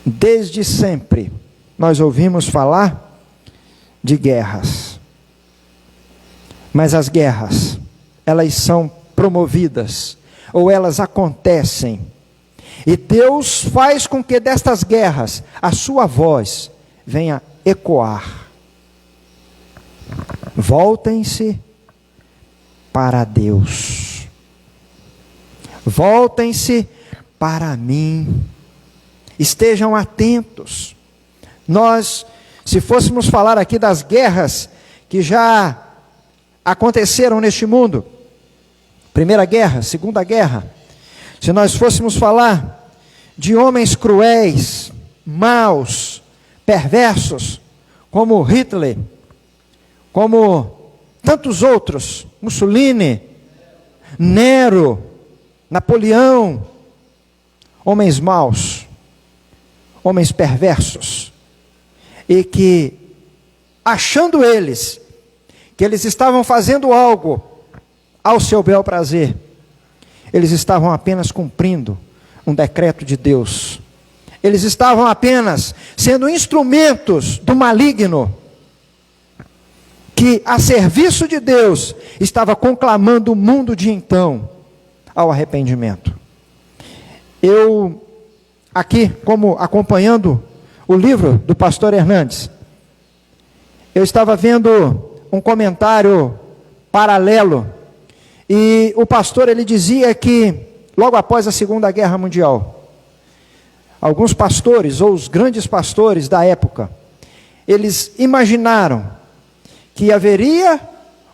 Desde sempre, nós ouvimos falar de guerras. Mas as guerras, elas são promovidas, ou elas acontecem. E Deus faz com que destas guerras, a sua voz venha ecoar. Voltem-se para Deus. Voltem-se para mim. Estejam atentos. Nós, se fôssemos falar aqui das guerras que já aconteceram neste mundo, Primeira Guerra, Segunda Guerra, se nós fôssemos falar de homens cruéis, maus, perversos, como Hitler, como tantos outros, Mussolini, Nero, Napoleão, homens maus, homens perversos, e que, achando eles, que eles estavam fazendo algo ao seu bel prazer, eles estavam apenas cumprindo um decreto de Deus, eles estavam apenas sendo instrumentos do maligno, que a serviço de Deus, estava conclamando o mundo de então, ao arrependimento. Eu, aqui, como acompanhando o livro do pastor Hernandes, eu estava vendo um comentário paralelo, e o pastor, ele dizia que, logo após a Segunda Guerra Mundial, alguns pastores, ou os grandes pastores da época, eles imaginaram que haveria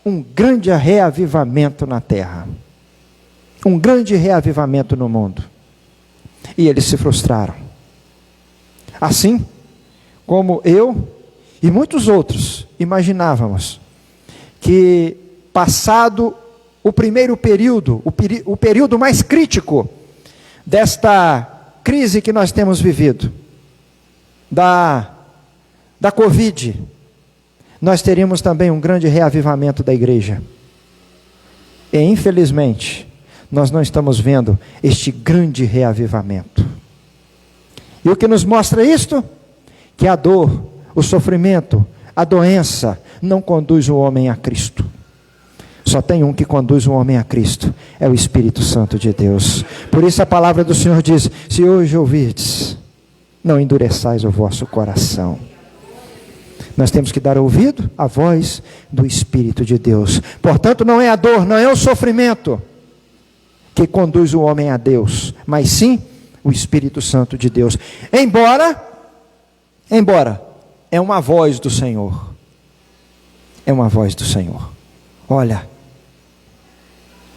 um grande reavivamento na terra, um grande reavivamento no mundo, e eles se frustraram. Assim como eu e muitos outros imaginávamos que, passado o primeiro período, o período mais crítico desta crise que nós temos vivido, da Covid, nós teríamos também um grande reavivamento da igreja. E infelizmente, nós não estamos vendo este grande reavivamento. E o que nos mostra isto? Que a dor, o sofrimento, a doença não conduz o homem a Cristo. Só tem um que conduz o homem a Cristo, é o Espírito Santo de Deus. Por isso a palavra do Senhor diz: se hoje ouvirdes, não endureçais o vosso coração. Nós temos que dar ouvido à voz do Espírito de Deus. Portanto, não é a dor, não é o sofrimento que conduz o homem a Deus, mas sim o Espírito Santo de Deus. Embora é uma voz do Senhor. É uma voz do Senhor. Olha,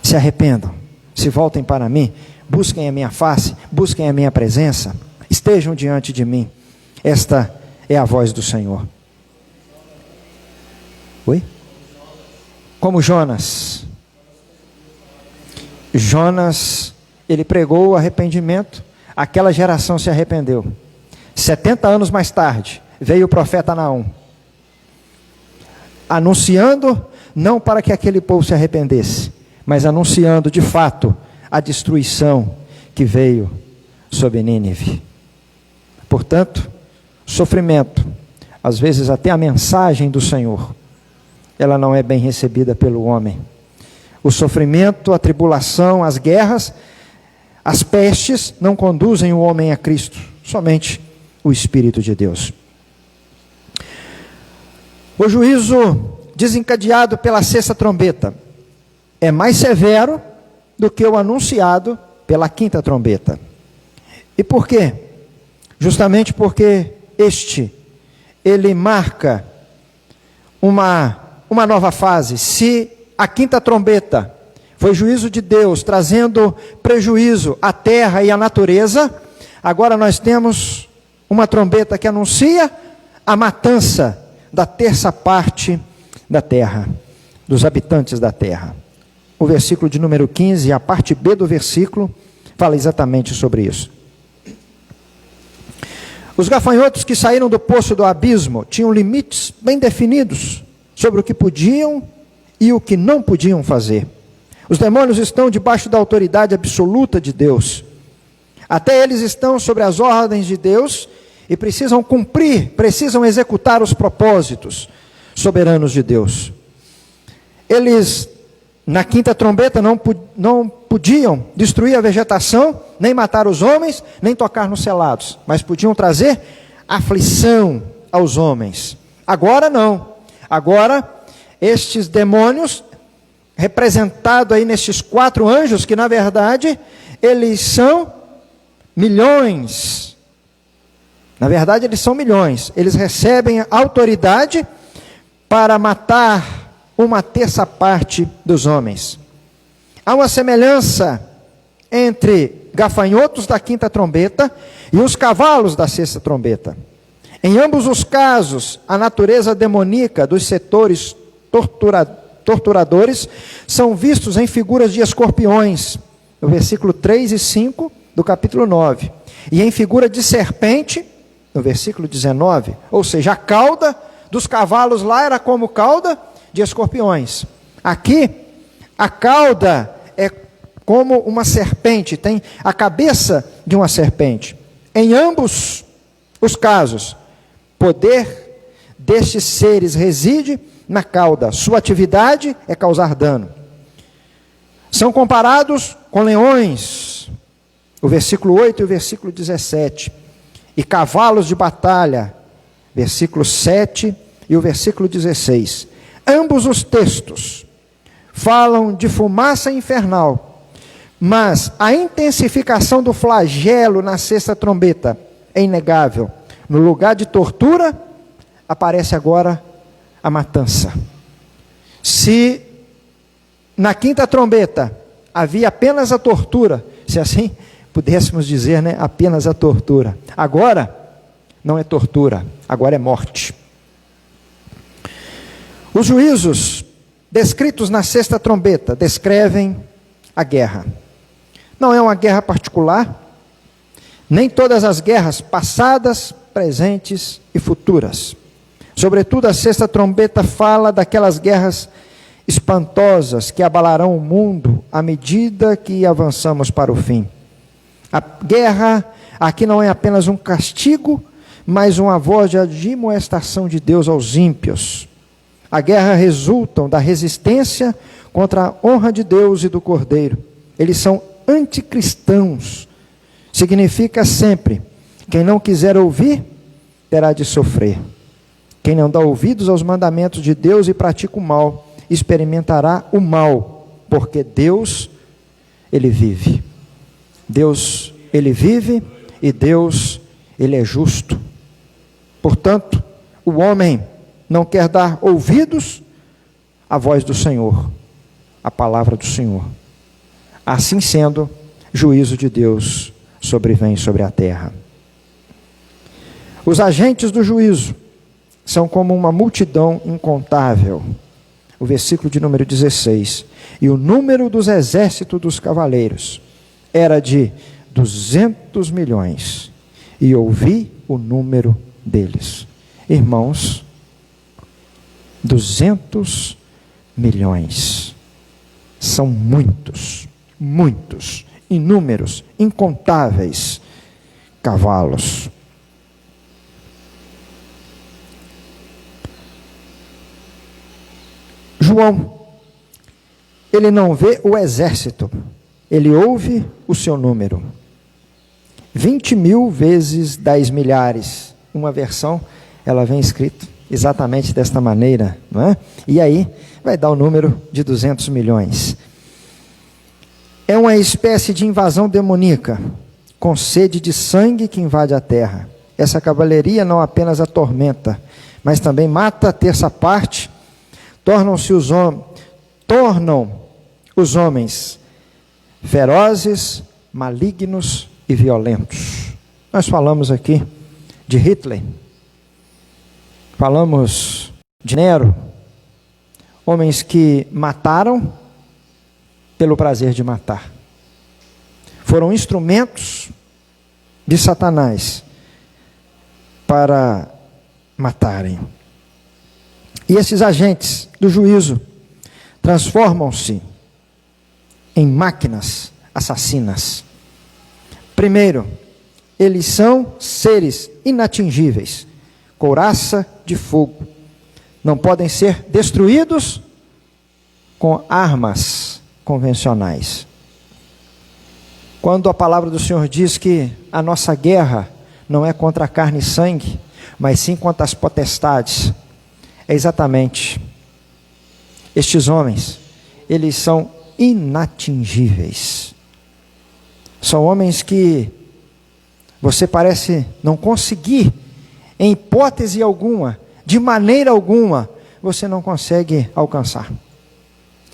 se arrependam, se voltem para mim, busquem a minha face, busquem a minha presença, estejam diante de mim. Esta é a voz do Senhor. Oi? Como Jonas. Jonas, ele pregou o arrependimento, aquela geração se arrependeu. 70 anos mais tarde, veio o profeta Naum, anunciando, não para que aquele povo se arrependesse, mas anunciando de fato a destruição que veio sobre Nínive. Portanto, sofrimento, às vezes até a mensagem do Senhor, ela não é bem recebida pelo homem. O sofrimento, a tribulação, as guerras, as pestes não conduzem o homem a Cristo, somente o Espírito de Deus. O juízo desencadeado pela sexta trombeta é mais severo do que o anunciado pela quinta trombeta. E por quê? Justamente porque ele marca uma nova fase. Se a quinta trombeta foi juízo de Deus, trazendo prejuízo à terra e à natureza, agora nós temos uma trombeta que anuncia a matança da terça parte da terra, dos habitantes da terra. O versículo de número 15, a parte B do versículo, fala exatamente sobre isso. Os gafanhotos que saíram do poço do abismo tinham limites bem definidos sobre o que podiam e o que não podiam fazer. Os demônios estão debaixo da autoridade absoluta de Deus. Até eles estão sobre as ordens de Deus e precisam cumprir, precisam executar os propósitos soberanos de Deus. Eles, na quinta trombeta, não podiam destruir a vegetação, nem matar os homens, nem tocar nos selados, mas podiam trazer aflição aos homens. Agora não. Agora, estes demônios, representados aí nestes 4 anjos, que na verdade, eles são milhões. Na verdade, eles são milhões. Eles recebem autoridade para matar uma terça parte dos homens. Há uma semelhança entre gafanhotos da quinta trombeta e os cavalos da sexta trombeta. Em ambos os casos, a natureza demoníaca dos setores torturadores são vistos em figuras de escorpiões, no versículo 3 e 5 do capítulo 9, e em figura de serpente, no versículo 19, ou seja, a cauda dos cavalos lá era como cauda de escorpiões. Aqui, a cauda é como uma serpente, tem a cabeça de uma serpente. Em ambos os casos, poder destes seres reside na cauda. Sua atividade é causar dano. São comparados com leões, o versículo 8 e o versículo 17, e cavalos de batalha, versículo 7 e o versículo 16. Ambos os textos falam de fumaça infernal, mas a intensificação do flagelo na sexta trombeta é inegável. No lugar de tortura, aparece agora a matança. Se na quinta trombeta havia apenas a tortura, se assim pudéssemos dizer, né, apenas a tortura. Agora, não é tortura, agora é morte. Os juízos descritos na sexta trombeta, descrevem a guerra. Não é uma guerra particular, nem todas as guerras passadas, presentes e futuras. Sobretudo, a sexta trombeta fala daquelas guerras espantosas que abalarão o mundo à medida que avançamos para o fim. A guerra aqui não é apenas um castigo, mas uma voz de admoestação de Deus aos ímpios. A guerra resulta da resistência contra a honra de Deus e do Cordeiro. Eles são anticristãos. Significa sempre: quem não quiser ouvir, terá de sofrer. Quem não dá ouvidos aos mandamentos de Deus e pratica o mal, experimentará o mal, porque Deus, Ele vive. Deus, Ele vive, e Deus, Ele é justo. Portanto, o homem não quer dar ouvidos à voz do Senhor, à palavra do Senhor. Assim sendo, juízo de Deus sobrevém sobre a terra. Os agentes do juízo são como uma multidão incontável. O versículo de número 16. E o número dos exércitos dos cavaleiros era de 200 milhões. E ouvi o número deles. Irmãos, 200 milhões. São muitos, muitos, inúmeros, incontáveis cavalos. João, ele não vê o exército, ele ouve o seu número. 20.000 vezes 10 milhares. Uma versão, ela vem escrita exatamente desta maneira, não é? E aí, vai dar o número de 200 milhões. É uma espécie de invasão demoníaca, com sede de sangue que invade a terra. Essa cavalaria não apenas atormenta, mas também mata a terça parte. Tornam os homens ferozes, malignos e violentos. Nós falamos aqui de Hitler, falamos de Nero, homens que mataram pelo prazer de matar. Foram instrumentos de Satanás para matarem. E esses agentes do juízo transformam-se em máquinas assassinas. Primeiro, eles são seres inatingíveis, couraça de fogo. Não podem ser destruídos com armas convencionais. Quando a palavra do Senhor diz que a nossa guerra não é contra a carne e sangue, mas sim contra as potestades, é exatamente estes homens, eles são inatingíveis. São homens que você parece não conseguir, em hipótese alguma, de maneira alguma, você não consegue alcançar.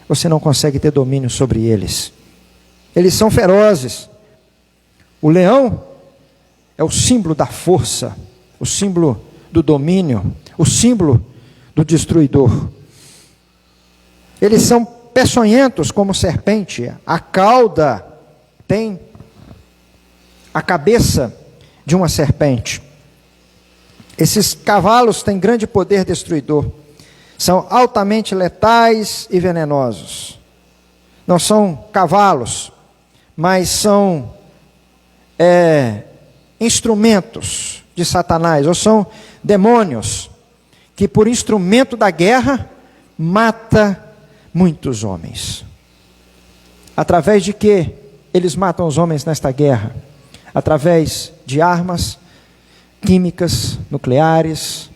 Você não consegue ter domínio sobre eles. Eles são ferozes. O leão é o símbolo da força, o símbolo do domínio, o símbolo do destruidor. Eles são peçonhentos como serpente. A cauda tem a cabeça de uma serpente. Esses cavalos têm grande poder destruidor. São altamente letais e venenosos. Não são cavalos, mas são instrumentos de Satanás, ou são demônios que por instrumento da guerra mata muitos homens. Através de que eles matam os homens nesta guerra? Através de armas químicas, nucleares,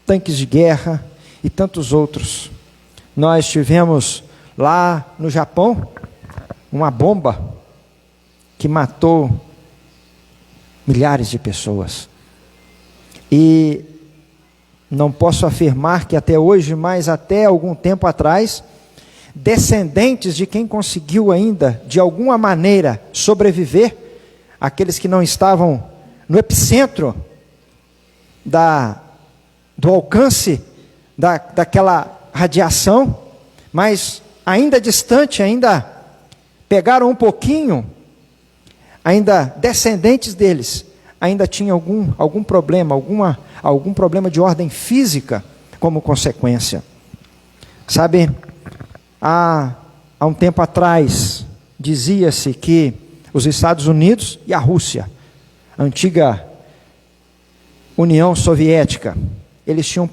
tanques de guerra e tantos outros. Nós tivemos lá no Japão uma bomba que matou milhares de pessoas. E não posso afirmar que até hoje, mas até algum tempo atrás, descendentes de quem conseguiu ainda, de alguma maneira, sobreviver, aqueles que não estavam no epicentro do alcance daquela radiação, mas ainda distante, ainda pegaram um pouquinho, ainda descendentes deles, ainda tinha algum problema, algum problema de ordem física como consequência. Sabe, há um tempo atrás, dizia-se que os Estados Unidos e a Rússia, a antiga União Soviética, eles tinham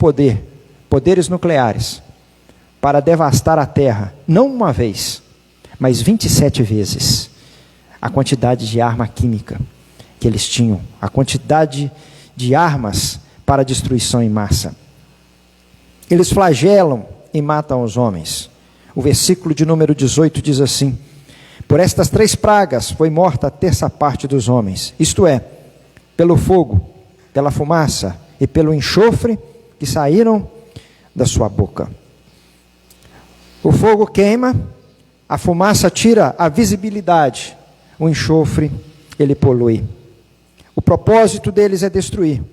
poderes nucleares, para devastar a Terra, não uma vez, mas 27 vezes a quantidade de arma química que eles tinham, a quantidade de armas para destruição em massa. Eles flagelam e matam os homens. O versículo de número 18 diz assim: por estas 3 pragas foi morta a terça parte dos homens, isto é, pelo fogo, pela fumaça e pelo enxofre que saíram da sua boca. O fogo queima, a fumaça tira a visibilidade, o enxofre, ele polui. O propósito deles é destruir.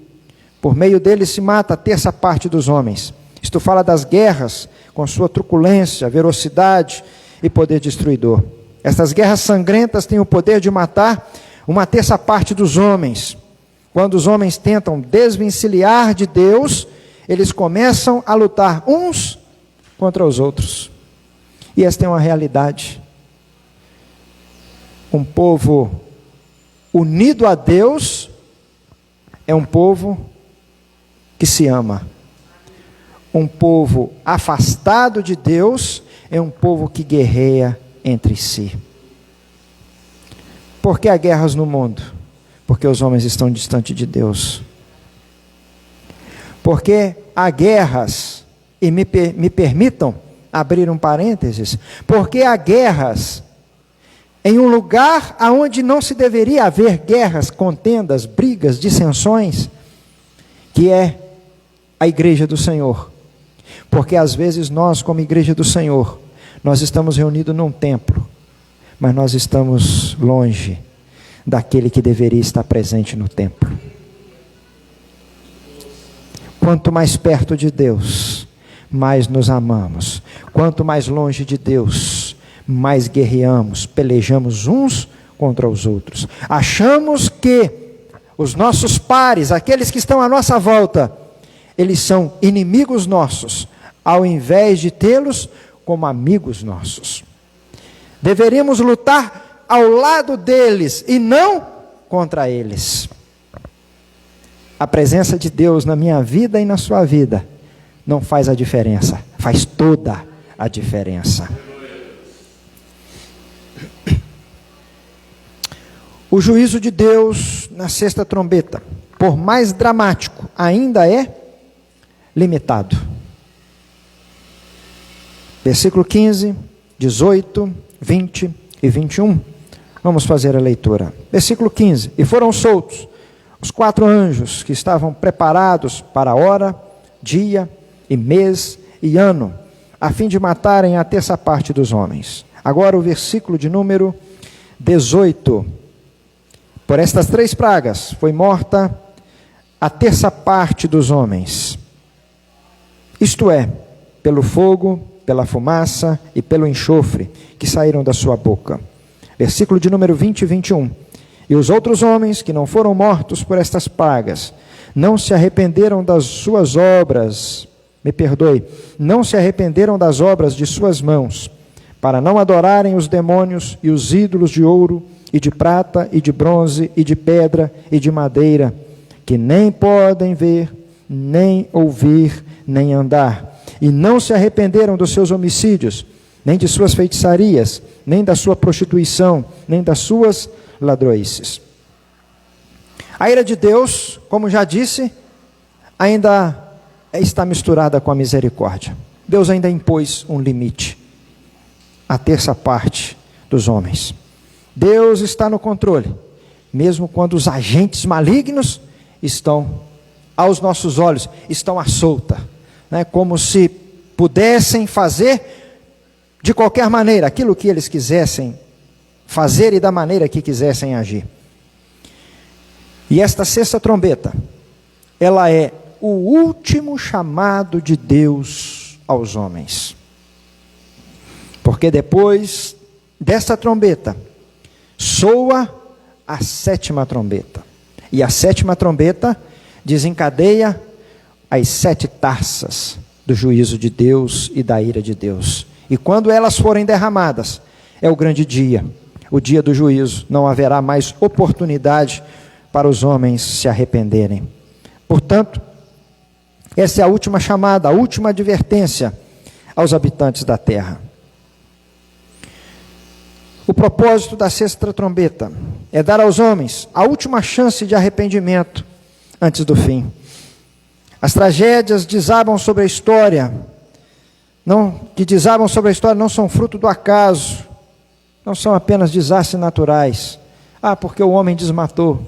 Por meio deles se mata a terça parte dos homens. Isto fala das guerras, com sua truculência, velocidade e poder destruidor. Estas guerras sangrentas têm o poder de matar uma terça parte dos homens. Quando os homens tentam desvencilhar de Deus, eles começam a lutar uns contra os outros. E esta é uma realidade. Um povo unido a Deus é um povo que se ama. Um povo afastado de Deus é um povo que guerreia entre si. Por que há guerras no mundo? Porque os homens estão distantes de Deus. Porque há guerras, e me permitam abrir um parênteses, porque há guerras em um lugar onde não se deveria haver guerras, contendas, brigas, dissensões, que é a igreja do Senhor. Porque às vezes nós, como igreja do Senhor, nós estamos reunidos num templo, mas nós estamos longe daquele que deveria estar presente no templo. Quanto mais perto de Deus, mais nos amamos. Quanto mais longe de Deus, mais guerreamos, pelejamos uns contra os outros. Achamos que os nossos pares, aqueles que estão à nossa volta, eles são inimigos nossos, ao invés de tê-los como amigos nossos. Deveríamos lutar ao lado deles e não contra eles. A presença de Deus na minha vida e na sua vida não faz a diferença, faz toda a diferença. O juízo de Deus na sexta trombeta, por mais dramático, ainda é limitado. Versículo 15, 18, 20 e 21. Vamos fazer a leitura. Versículo 15. E foram soltos os 4 anjos que estavam preparados para a hora, dia e mês e ano, a fim de matarem a terça parte dos homens. Agora o versículo de número 18. Por estas 3 pragas foi morta a terça parte dos homens. Isto é, pelo fogo, pela fumaça e pelo enxofre que saíram da sua boca. Versículo de número 20 e 21. E os outros homens que não foram mortos por estas pragas, não se arrependeram das suas obras, não se arrependeram das obras de suas mãos, para não adorarem os demônios e os ídolos de ouro, e de prata, e de bronze, e de pedra, e de madeira, que nem podem ver, nem ouvir, nem andar. E não se arrependeram dos seus homicídios, nem de suas feitiçarias, nem da sua prostituição, nem das suas ladroices. A ira de Deus, como já disse, ainda está misturada com a misericórdia. Deus ainda impôs um limite à terça parte dos homens. Deus está no controle, mesmo quando os agentes malignos estão aos nossos olhos, estão à solta, né? Como se pudessem fazer de qualquer maneira aquilo que eles quisessem fazer e da maneira que quisessem agir. E esta sexta trombeta, ela é o último chamado de Deus aos homens. Porque depois desta trombeta, soa a 7ª trombeta. E a 7ª trombeta desencadeia as 7 taças do juízo de Deus e da ira de Deus. E quando elas forem derramadas, é o grande dia, o dia do juízo. Não haverá mais oportunidade para os homens se arrependerem. Portanto, essa é a última chamada, a última advertência aos habitantes da terra. O propósito da 6ª trombeta é dar aos homens a última chance de arrependimento antes do fim. As tragédias desabam sobre a história, não são fruto do acaso, não são apenas desastres naturais. Porque o homem desmatou,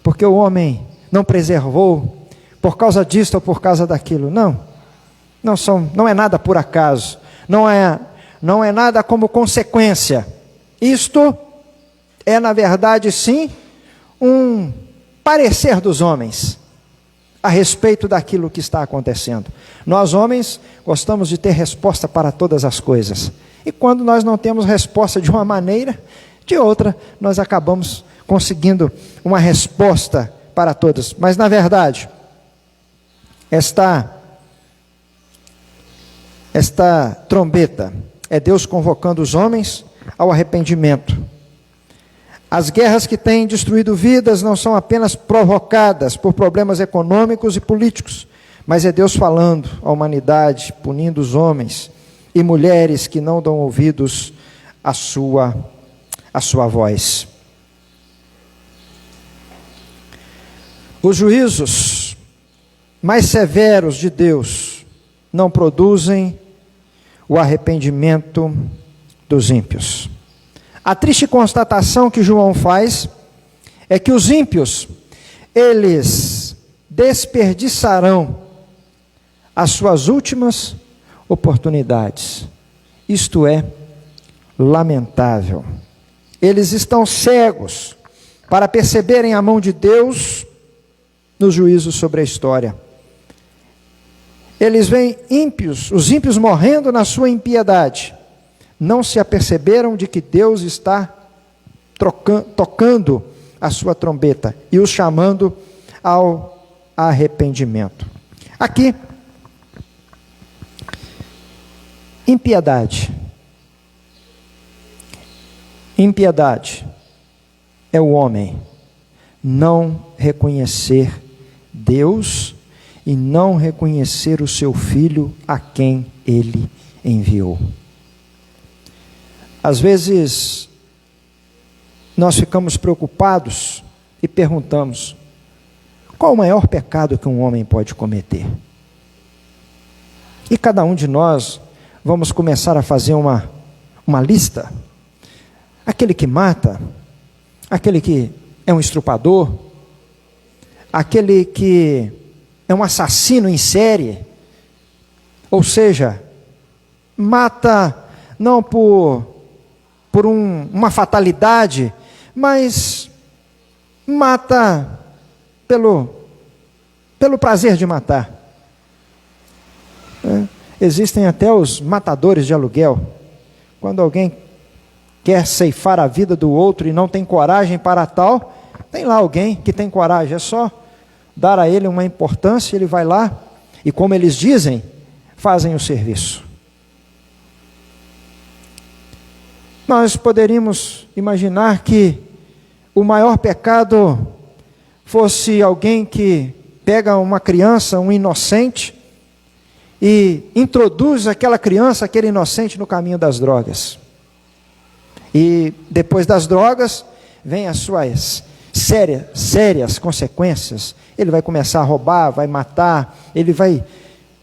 porque o homem não preservou, por causa disso ou por causa daquilo. Não é nada por acaso, não é nada como consequência. Isto é, na verdade, sim, um parecer dos homens a respeito daquilo que está acontecendo. Nós, homens, gostamos de ter resposta para todas as coisas. E quando nós não temos resposta de uma maneira, de outra, nós acabamos conseguindo uma resposta para todas. Mas, na verdade, esta trombeta é Deus convocando os homens ao arrependimento. As guerras que têm destruído vidas não são apenas provocadas por problemas econômicos e políticos, mas é Deus falando à humanidade, punindo os homens e mulheres que não dão ouvidos à sua voz. Os juízos mais severos de Deus não produzem o arrependimento dos ímpios. A triste constatação que João faz é que os ímpios, eles desperdiçarão as suas últimas oportunidades. Isto é lamentável. Eles estão cegos para perceberem a mão de Deus no juízo sobre a história. Eles veem os ímpios morrendo na sua impiedade. Não se aperceberam de que Deus está tocando a sua trombeta e os chamando ao arrependimento. Aqui, impiedade. Impiedade é o homem não reconhecer Deus e não reconhecer o seu Filho a quem Ele enviou. Às vezes, nós ficamos preocupados e perguntamos: qual o maior pecado que um homem pode cometer? E cada um de nós vamos começar a fazer uma lista. Aquele que mata, aquele que é um estrupador, aquele que é um assassino em série, ou seja, mata não por uma fatalidade, mas mata pelo prazer de matar. Existem até os matadores de aluguel. Quando alguém quer ceifar a vida do outro e não tem coragem para tal, tem lá alguém que tem coragem. É só dar a ele uma importância, ele vai lá e, como eles dizem, fazem o serviço. Nós poderíamos imaginar que o maior pecado fosse alguém que pega uma criança, um inocente, e introduz aquela criança, aquele inocente, no caminho das drogas. E depois das drogas, vem as suas sérias consequências. Ele vai começar a roubar, vai matar, ele vai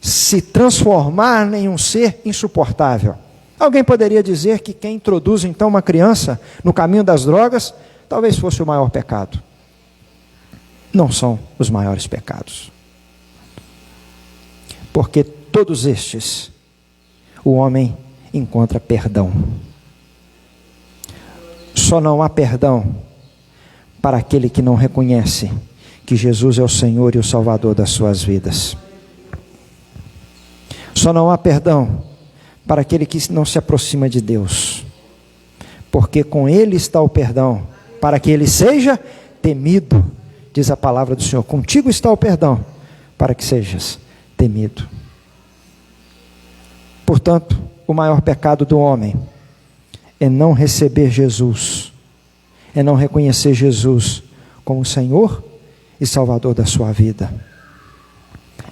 se transformar em um ser insuportável. Alguém poderia dizer que quem introduz então uma criança no caminho das drogas, talvez fosse o maior pecado. Não são os maiores pecados. Porque todos estes, o homem encontra perdão. Só não há perdão para aquele que não reconhece que Jesus é o Senhor e o Salvador das suas vidas. Só não há perdão para aquele que não se aproxima de Deus, porque com ele está o perdão, para que ele seja temido, diz a palavra do Senhor. Contigo está o perdão, para que sejas temido. Portanto, o maior pecado do homem é não receber Jesus, é não reconhecer Jesus como Senhor e Salvador da sua vida.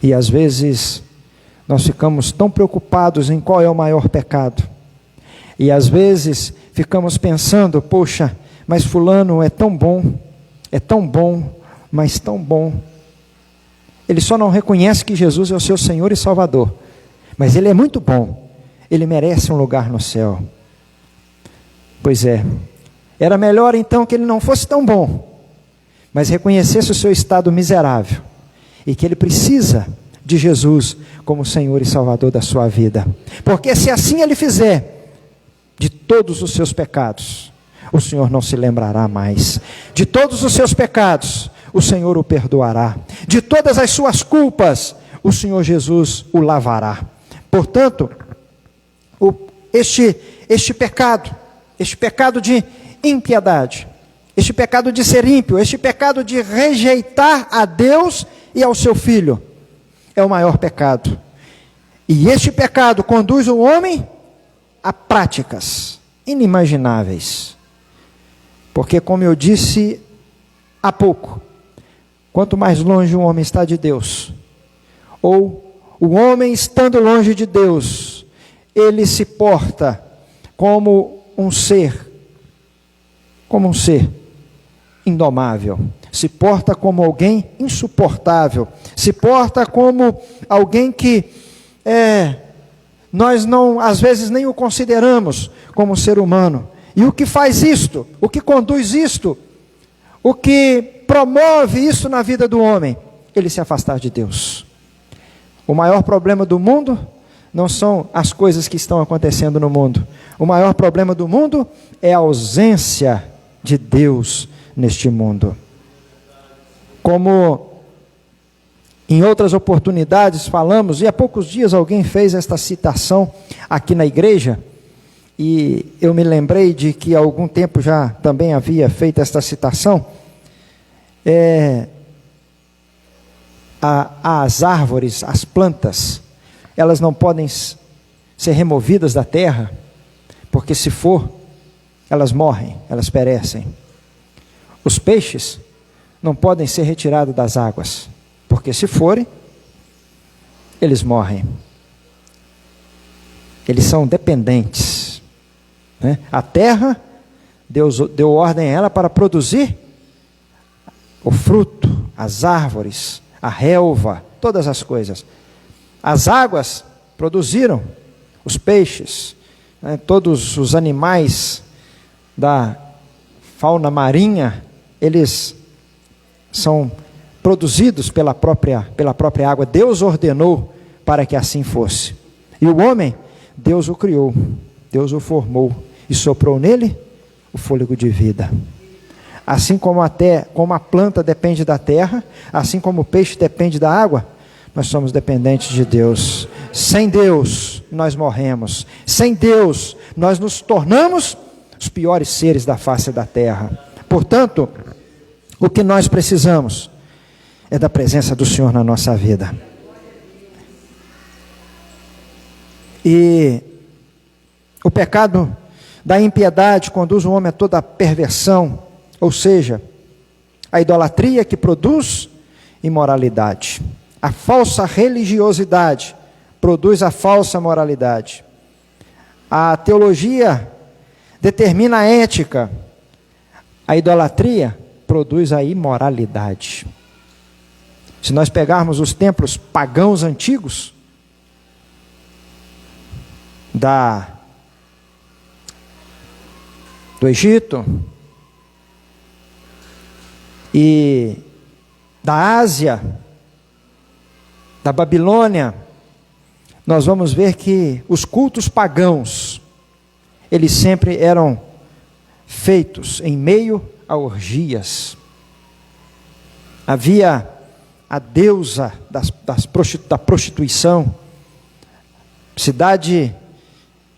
E às vezes nós ficamos tão preocupados em qual é o maior pecado, e às vezes ficamos pensando, poxa, mas fulano é tão bom, mas tão bom. Ele só não reconhece que Jesus é o seu Senhor e Salvador, mas ele é muito bom, ele merece um lugar no céu. Pois é, era melhor então que ele não fosse tão bom, mas reconhecesse o seu estado miserável, e que ele precisa de Jesus como Senhor e Salvador da sua vida. Porque se assim ele fizer, de todos os seus pecados, o Senhor não se lembrará mais. De todos os seus pecados, o Senhor o perdoará. De todas as suas culpas, o Senhor Jesus o lavará. Portanto, este pecado de impiedade, este pecado de ser ímpio, este pecado de rejeitar a Deus e ao seu Filho, é o maior pecado. E este pecado conduz o homem a práticas inimagináveis. Porque, como eu disse há pouco, quanto mais longe o homem está de Deus, ou o homem estando longe de Deus, ele se porta como um ser indomável, se porta como alguém insuportável, se porta como alguém que nós não, às vezes, nem o consideramos como ser humano. E o que faz isto, o que conduz isto, o que promove isso na vida do homem? Ele se afastar de Deus. O maior problema do mundo não são as coisas que estão acontecendo no mundo. O maior problema do mundo é a ausência de Deus neste mundo. Como em outras oportunidades falamos, e há poucos dias alguém fez esta citação aqui na igreja, e eu me lembrei de que há algum tempo já também havia feito esta citação. As árvores, as plantas, elas não podem ser removidas da terra, porque se for, elas morrem, elas perecem. Os peixes não podem ser retirados das águas, porque se forem, eles morrem. Eles são dependentes, né? A terra, Deus deu ordem a ela para produzir o fruto, as árvores, a relva, todas as coisas. As águas produziram os peixes, né? Todos os animais da fauna marinha, eles são produzidos pela própria água. Deus ordenou para que assim fosse. E o homem, Deus o criou, Deus o formou e soprou nele o fôlego de vida. Assim como a planta depende da terra, assim como o peixe depende da água, nós somos dependentes de Deus. Sem Deus, nós morremos. Sem Deus, nós nos tornamos os piores seres da face da terra. Portanto, o que nós precisamos é da presença do Senhor na nossa vida. E o pecado da impiedade conduz o homem a toda a perversão, ou seja, a idolatria que produz imoralidade. A falsa religiosidade produz a falsa moralidade. A teologia determina a ética. A idolatria produz a imoralidade. Se nós pegarmos os templos pagãos antigos, do Egito e da Ásia, da Babilônia, nós vamos ver que os cultos pagãos, eles sempre eram feitos em meio a orgias. Havia a deusa da prostituição, cidade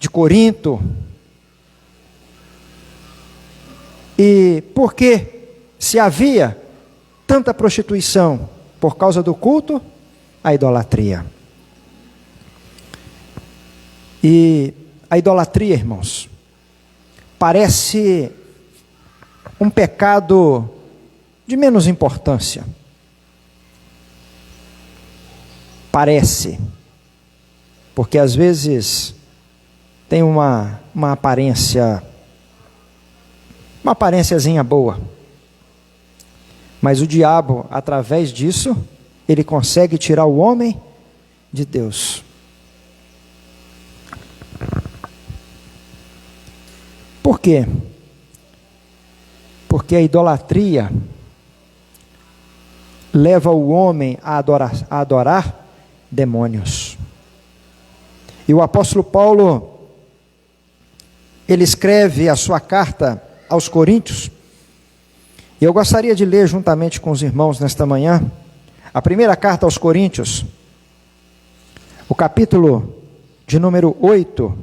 de Corinto. E por que se havia tanta prostituição? Por causa do culto à idolatria. E a idolatria, irmãos, parece um pecado de menos importância. Parece. Porque às vezes tem uma aparênciazinha boa. Mas o diabo, através disso, ele consegue tirar o homem de Deus. Por quê? Porque a idolatria leva o homem a adorar demônios. E o apóstolo Paulo, ele escreve a sua carta aos Coríntios, e eu gostaria de ler juntamente com os irmãos nesta manhã, a primeira carta aos Coríntios, o capítulo de número 8,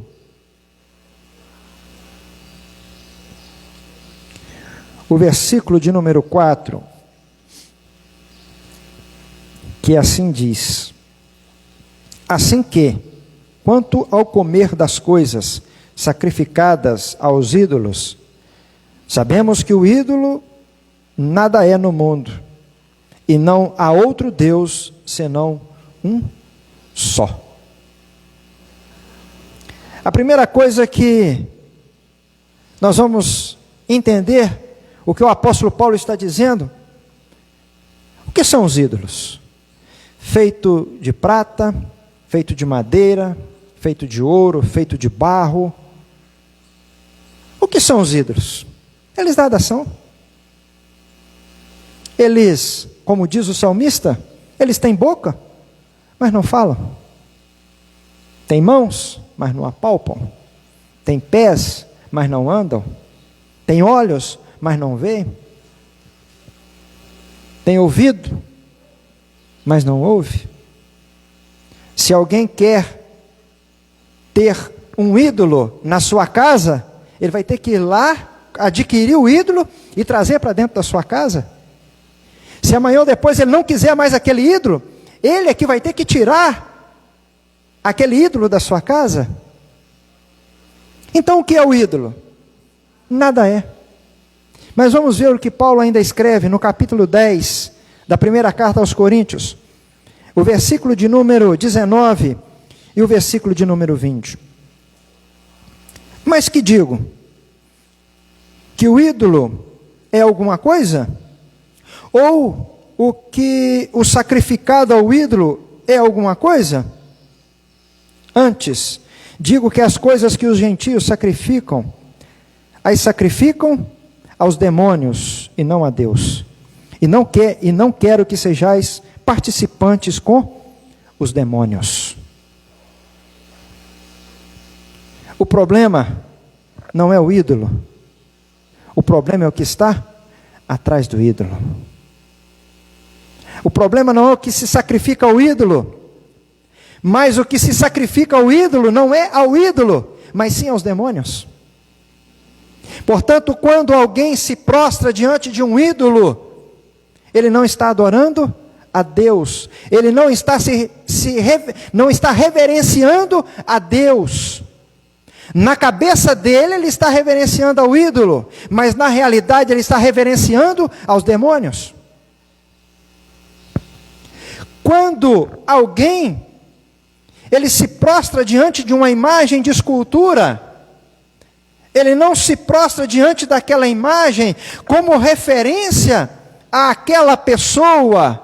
o versículo de número 4, que assim diz: assim que, quanto ao comer das coisas sacrificadas aos ídolos, sabemos que o ídolo nada é no mundo, e não há outro Deus senão um só. A primeira coisa que nós vamos entender, o que o apóstolo Paulo está dizendo, o que são os ídolos? Feito de prata, feito de madeira, feito de ouro, feito de barro. O que são os ídolos? Eles nada são. Eles, como diz o salmista, eles têm boca, mas não falam. Têm mãos, mas não apalpam. Têm pés, mas não andam. Têm olhos, mas não veem. Têm ouvido, mas não ouve. Se alguém quer ter um ídolo na sua casa, ele vai ter que ir lá, adquirir o ídolo e trazer para dentro da sua casa. Se amanhã ou depois ele não quiser mais aquele ídolo, ele é que vai ter que tirar aquele ídolo da sua casa. Então o que é o ídolo? Nada é. Mas vamos ver o que Paulo ainda escreve no capítulo 10 da primeira carta aos Coríntios, o versículo de número 19 e o versículo de número 20. Mas que digo? Que o ídolo é alguma coisa? Ou o sacrificado ao ídolo é alguma coisa? Antes, digo que as coisas que os gentios sacrificam, as sacrificam aos demônios e não a Deus. E não quero que sejais participantes com os demônios. O problema não é o ídolo. O problema é o que está atrás do ídolo. O problema não é o que se sacrifica ao ídolo, mas o que se sacrifica ao ídolo não é ao ídolo, mas sim aos demônios. Portanto, quando alguém se prostra diante de um ídolo, ele não está adorando a Deus, ele não está não está reverenciando a Deus. Na cabeça dele, ele está reverenciando ao ídolo, mas na realidade ele está reverenciando aos demônios. Quando alguém, ele se prostra diante de uma imagem de escultura, ele não se prostra diante daquela imagem como referência àquela pessoa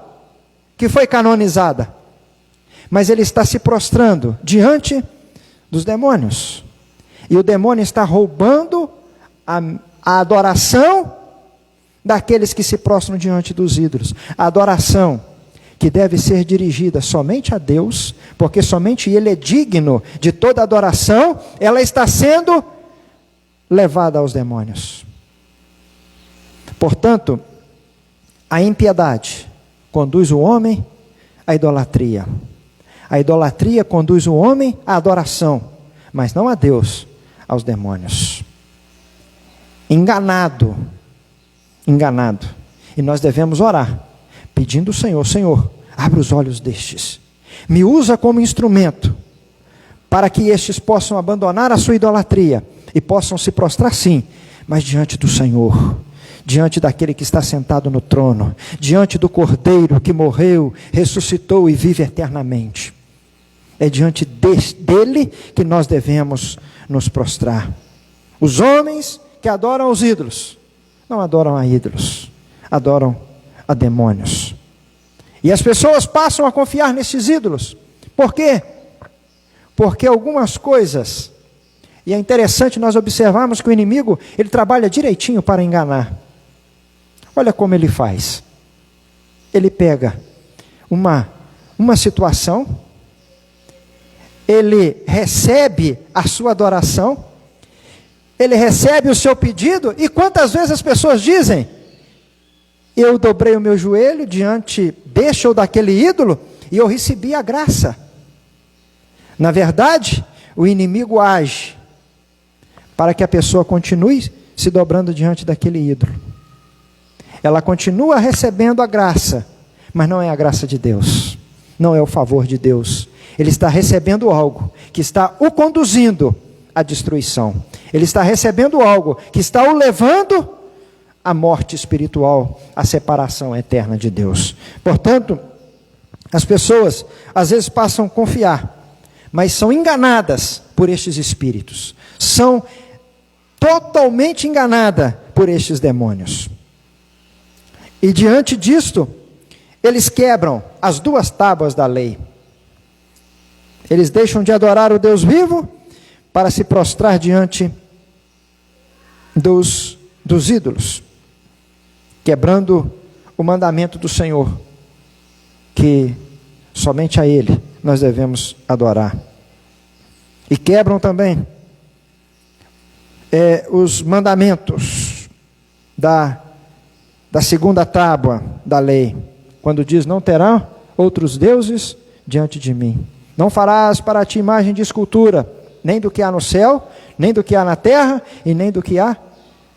que foi canonizada, mas ele está se prostrando diante dos demônios, e o demônio está roubando a adoração daqueles que se prostram diante dos ídolos, a adoração que deve ser dirigida somente a Deus, porque somente Ele é digno de toda adoração, ela está sendo levada aos demônios. Portanto, a impiedade conduz o homem à idolatria. A idolatria conduz o homem à adoração, mas não a Deus, aos demônios. Enganado. E nós devemos orar, pedindo ao Senhor: Senhor, abre os olhos destes, me usa como instrumento, para que estes possam abandonar a sua idolatria, e possam se prostrar sim, mas diante do Senhor, diante daquele que está sentado no trono, diante do Cordeiro que morreu, ressuscitou e vive eternamente. É diante dele que nós devemos nos prostrar. Os homens que adoram os ídolos, não adoram a ídolos, adoram a demônios. E as pessoas passam a confiar nesses ídolos. Por quê? Porque algumas coisas, e é interessante nós observarmos que o inimigo, ele trabalha direitinho para enganar. Olha como ele faz. Ele pega uma situação, ele recebe a sua adoração, ele recebe o seu pedido, e quantas vezes as pessoas dizem: eu dobrei o meu joelho diante deste ou daquele ídolo, e eu recebi a graça. Na verdade, o inimigo age para que a pessoa continue se dobrando diante daquele ídolo. Ela continua recebendo a graça, mas não é a graça de Deus, não é o favor de Deus. Ele está recebendo algo que está o conduzindo à destruição. Ele está recebendo algo que está o levando à morte espiritual, à separação eterna de Deus. Portanto, as pessoas às vezes passam a confiar, mas são enganadas por estes espíritos. São totalmente enganadas por estes demônios. E diante disto, eles quebram as 2 tábuas da lei. Eles deixam de adorar o Deus vivo para se prostrar diante dos ídolos, quebrando o mandamento do Senhor, que somente a Ele nós devemos adorar. E quebram também os mandamentos da 2ª tábua da lei, quando diz: não terão outros deuses diante de mim. Não farás para ti imagem de escultura, nem do que há no céu, nem do que há na terra, e nem do que há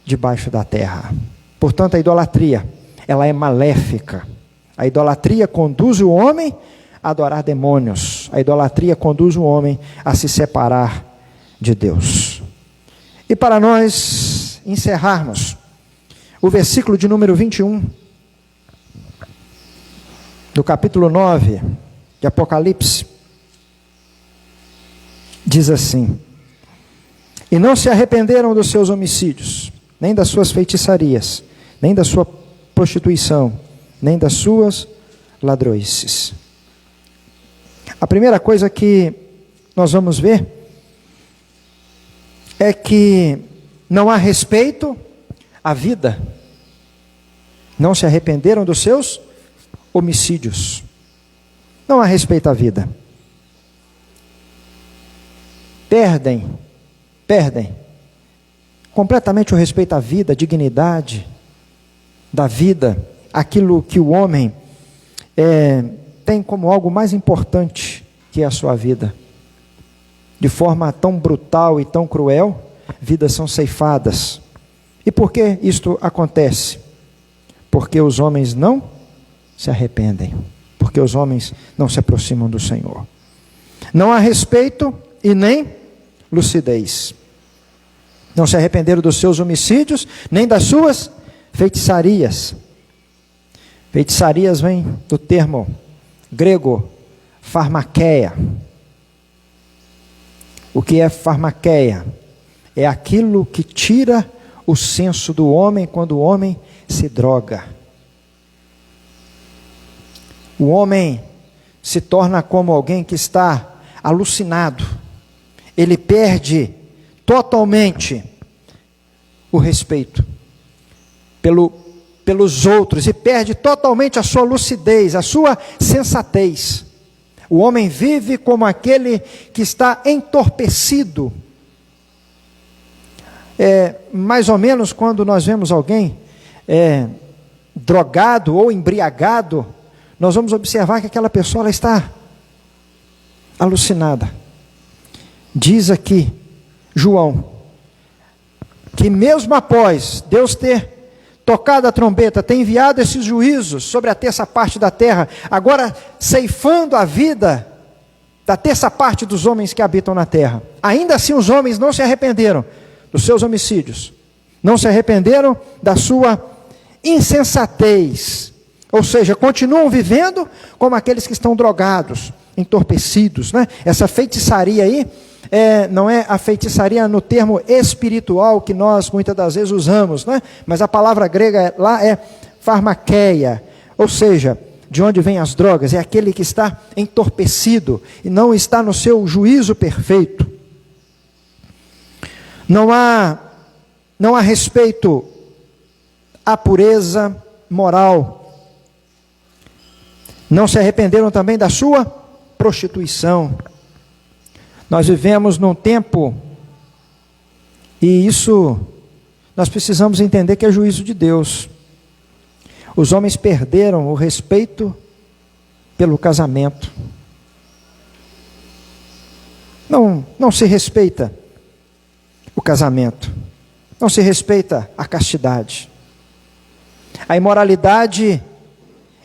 debaixo da terra. Portanto, a idolatria, ela é maléfica. A idolatria conduz o homem a adorar demônios. A idolatria conduz o homem a se separar de Deus. E para nós encerrarmos, o versículo de número 21, do capítulo 9 de Apocalipse, diz assim: e não se arrependeram dos seus homicídios, nem das suas feitiçarias, nem da sua prostituição, nem das suas ladroices. A primeira coisa que nós vamos ver é que não há respeito à vida. Não se arrependeram dos seus homicídios. Não há respeito à vida. Perdem completamente o respeito à vida, a dignidade da vida, aquilo que o homem tem como algo mais importante, que é a sua vida. De forma tão brutal e tão cruel, vidas são ceifadas. E por que isto acontece? Porque os homens não se arrependem, porque os homens não se aproximam do Senhor. Não há respeito e nem lucidez. Não se arrependeram dos seus homicídios, nem das suas feitiçarias. Feitiçarias vem do termo grego farmakeia. O que é farmakeia? É aquilo que tira o senso do homem quando o homem se droga. O homem se torna como alguém que está alucinado. Ele perde totalmente o respeito pelos outros e perde totalmente a sua lucidez, a sua sensatez. O homem vive como aquele que está entorpecido. Mais ou menos quando nós vemos alguém drogado ou embriagado, nós vamos observar que aquela pessoa ela está alucinada. Diz aqui, João, que mesmo após Deus ter tocado a trombeta, ter enviado esses juízos sobre a terça parte da terra, agora ceifando a vida da terça parte dos homens que habitam na terra, ainda assim os homens não se arrependeram dos seus homicídios, não se arrependeram da sua insensatez, ou seja, continuam vivendo como aqueles que estão drogados, entorpecidos, né? Essa feitiçaria aí, não é a feitiçaria no termo espiritual que nós muitas das vezes usamos, né? Mas a palavra grega lá é farmakeia, ou seja, de onde vêm as drogas, é aquele que está entorpecido e não está no seu juízo perfeito. Não há respeito à pureza moral. Não se arrependeram também da sua prostituição. Nós vivemos num tempo, e isso nós precisamos entender que é juízo de Deus. Os homens perderam o respeito pelo casamento. Não se respeita o casamento. Não se respeita a castidade. A imoralidade,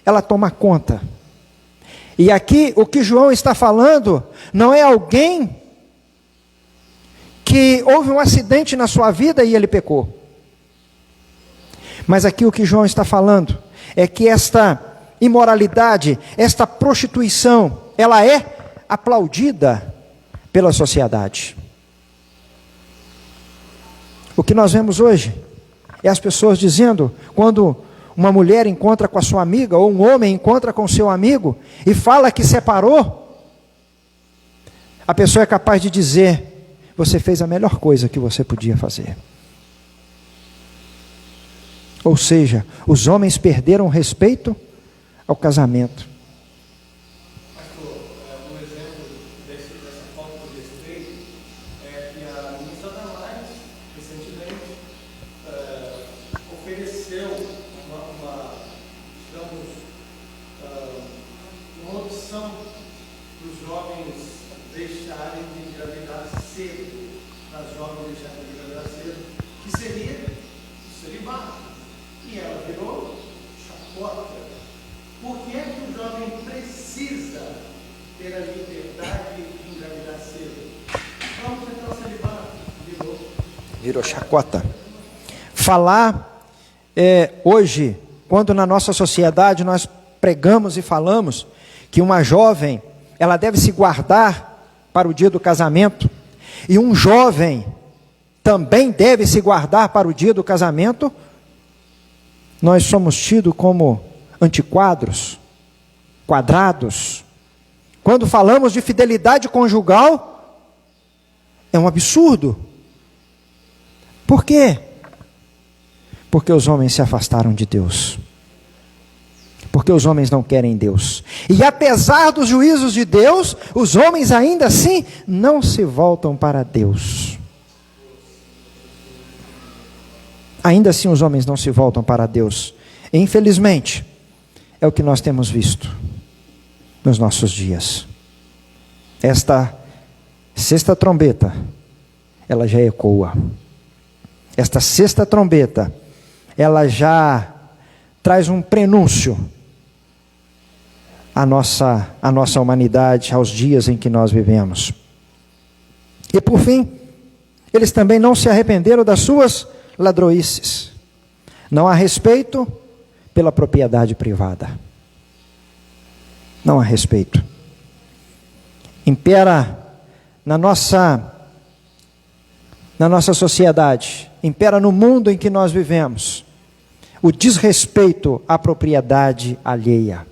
ela toma conta. E aqui o que João está falando não é alguém que houve um acidente na sua vida e ele pecou. Mas aqui o que João está falando é que esta imoralidade, esta prostituição, ela é aplaudida pela sociedade. O que nós vemos hoje é as pessoas dizendo, quando uma mulher encontra com a sua amiga, ou um homem encontra com o seu amigo, e fala que separou, a pessoa é capaz de dizer, você fez a melhor coisa que você podia fazer. Ou seja, os homens perderam o respeito ao casamento. Pastor, um exemplo dessa falta de respeito é que a ministra Damares, recentemente, ofereceu uma opção para os jovens deixarem de engravidar cedo, para as jovens deixarem de engravidar cedo, que seria o celibato. E ela virou chacota. Por que é que o jovem precisa ter a liberdade de engravidar cedo? Vamos tentar o celibato. Virou chacota. Falar hoje, quando na nossa sociedade nós pregamos e falamos que uma jovem, ela deve se guardar para o dia do casamento, e um jovem também deve se guardar para o dia do casamento, nós somos tidos como antiquados, quadrados. Quando falamos de fidelidade conjugal, é um absurdo. Por quê? Porque os homens se afastaram de Deus. Porque os homens não querem Deus. E apesar dos juízos de Deus, os homens ainda assim não se voltam para Deus. Ainda assim os homens não se voltam para Deus. E, infelizmente, é o que nós temos visto nos nossos dias. Esta sexta trombeta, ela já ecoa. Esta sexta trombeta, ela já traz um prenúncio à nossa humanidade, aos dias em que nós vivemos. E por fim, eles também não se arrependeram das suas ladroices. Não há respeito pela propriedade privada. Não há respeito. Impera na nossa sociedade, impera no mundo em que nós vivemos, o desrespeito à propriedade alheia.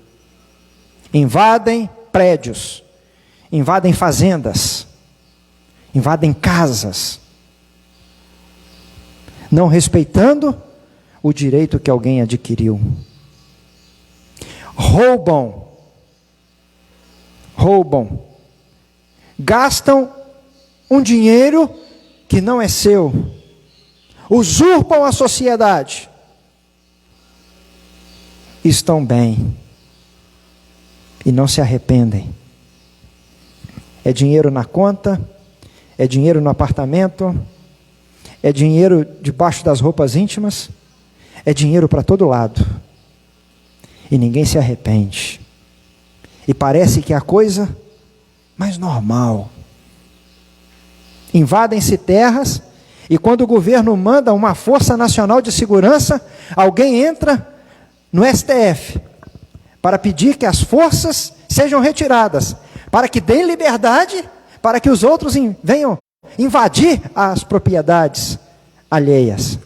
Invadem prédios, invadem fazendas, invadem casas, não respeitando o direito que alguém adquiriu. Roubam, gastam um dinheiro que não é seu, usurpam a sociedade, estão bem e não se arrependem. É dinheiro na conta, é dinheiro no apartamento, é dinheiro debaixo das roupas íntimas, é dinheiro para todo lado. E ninguém se arrepende. E parece que é a coisa mais normal. Invadem-se terras, e quando o governo manda uma Força Nacional de Segurança, alguém entra no STF para pedir que as forças sejam retiradas, para que deem liberdade, para que os outros venham invadir as propriedades alheias.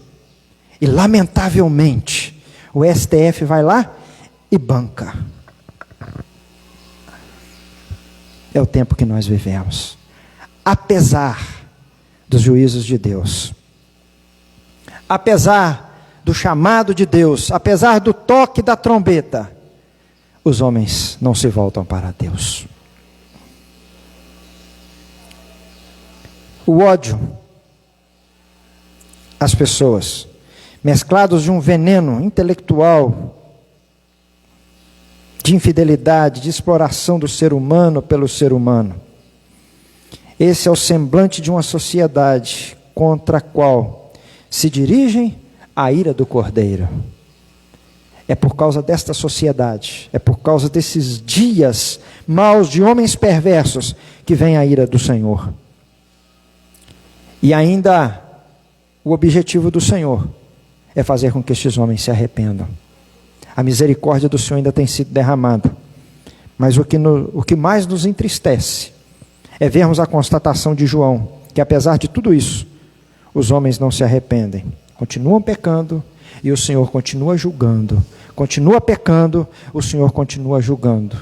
E lamentavelmente, o STF vai lá e banca. É o tempo que nós vivemos. Apesar dos juízos de Deus, apesar do chamado de Deus, apesar do toque da trombeta, os homens não se voltam para Deus. O ódio às pessoas, mesclados de um veneno intelectual, de infidelidade, de exploração do ser humano pelo ser humano. Esse é o semblante de uma sociedade contra a qual se dirigem a ira do Cordeiro. É por causa desta sociedade, é por causa desses dias maus de homens perversos que vem a ira do Senhor. E ainda o objetivo do Senhor é fazer com que estes homens se arrependam. A misericórdia do Senhor ainda tem sido derramada. Mas o que mais nos entristece é vermos a constatação de João, que apesar de tudo isso, os homens não se arrependem. Continuam pecando e o Senhor continua julgando. Continua pecando, o Senhor continua julgando.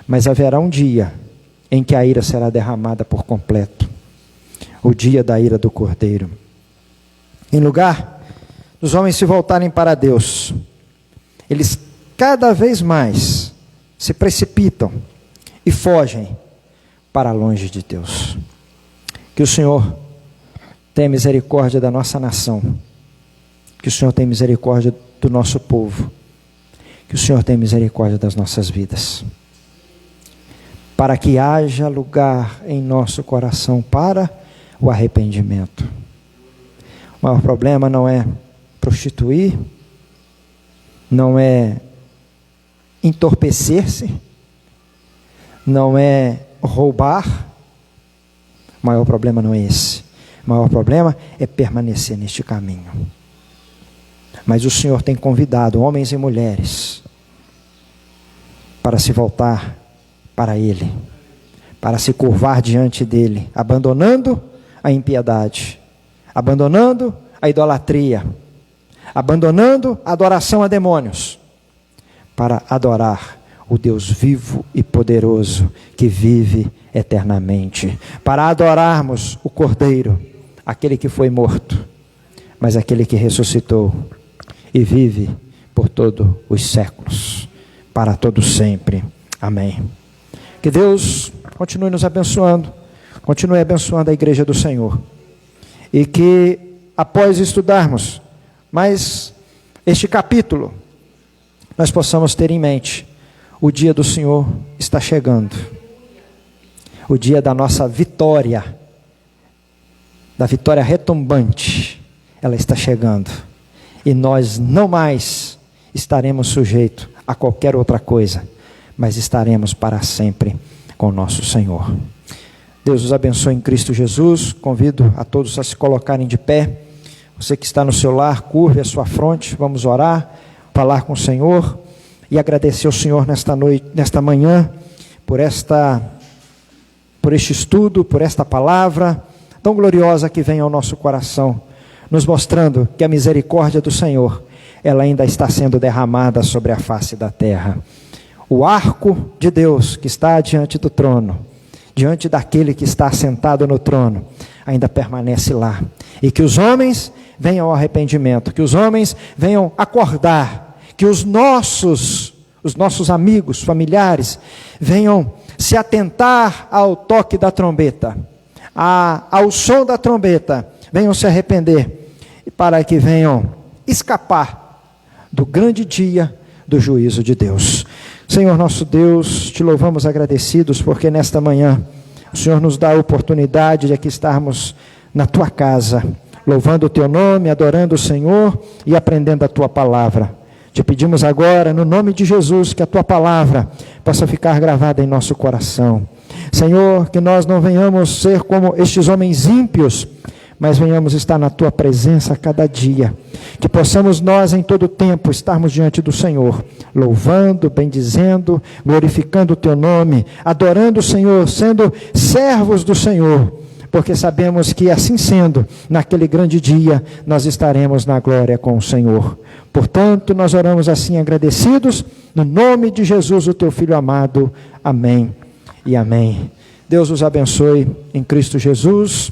Mas haverá um dia em que a ira será derramada por completo. O dia da ira do Cordeiro. Em lugar dos homens se voltarem para Deus, eles cada vez mais se precipitam e fogem para longe de Deus. Que o Senhor tenha misericórdia da nossa nação. Que o Senhor tenha misericórdia do nosso povo. Que o Senhor tenha misericórdia das nossas vidas. Para que haja lugar em nosso coração para o arrependimento. O maior problema não é prostituir, não é entorpecer-se, não é roubar. O maior problema não é esse. O maior problema é permanecer neste caminho. Mas o Senhor tem convidado homens e mulheres para se voltar para Ele, para se curvar diante dEle, abandonando a impiedade, abandonando a idolatria, abandonando a adoração a demônios, para adorar o Deus vivo e poderoso que vive eternamente, para adorarmos o Cordeiro, aquele que foi morto, mas aquele que ressuscitou e vive por todos os séculos, para todo sempre. Amém. Que Deus continue nos abençoando, continue abençoando a igreja do Senhor, e que após estudarmos mais este capítulo, nós possamos ter em mente: o dia do Senhor está chegando, o dia da nossa vitória, da vitória retumbante, ela está chegando, e nós não mais estaremos sujeitos a qualquer outra coisa, mas estaremos para sempre com o nosso Senhor. Deus os abençoe em Cristo Jesus. Convido a todos a se colocarem de pé. Você que está no seu lar, curve a sua fronte. Vamos orar, falar com o Senhor e agradecer ao Senhor nesta noite, nesta manhã, por este estudo, por esta palavra tão gloriosa que vem ao nosso coração, nos mostrando que a misericórdia do Senhor, ela ainda está sendo derramada sobre a face da terra. O arco de Deus que está diante do trono, diante daquele que está sentado no trono, ainda permanece lá. E que os homens venham ao arrependimento, que os homens venham acordar, que os nossos amigos, familiares, venham se atentar ao toque da trombeta, ao som da trombeta, venham se arrepender, para que venham escapar do grande dia do juízo de Deus. Senhor nosso Deus, te louvamos agradecidos, porque nesta manhã O Senhor nos dá a oportunidade de aqui estarmos na tua casa, louvando o teu nome, adorando o Senhor e aprendendo a tua palavra. Te pedimos agora, no nome de Jesus, que a tua palavra possa ficar gravada em nosso coração. Senhor, que nós não venhamos ser como estes homens ímpios, mas venhamos estar na tua presença a cada dia. Que possamos nós em todo tempo estarmos diante do Senhor, louvando, bendizendo, glorificando o teu nome, adorando o Senhor, sendo servos do Senhor, porque sabemos que assim sendo, naquele grande dia, nós estaremos na glória com o Senhor. Portanto, nós oramos assim agradecidos, no nome de Jesus, o teu Filho amado. Amém e amém. Deus os abençoe em Cristo Jesus.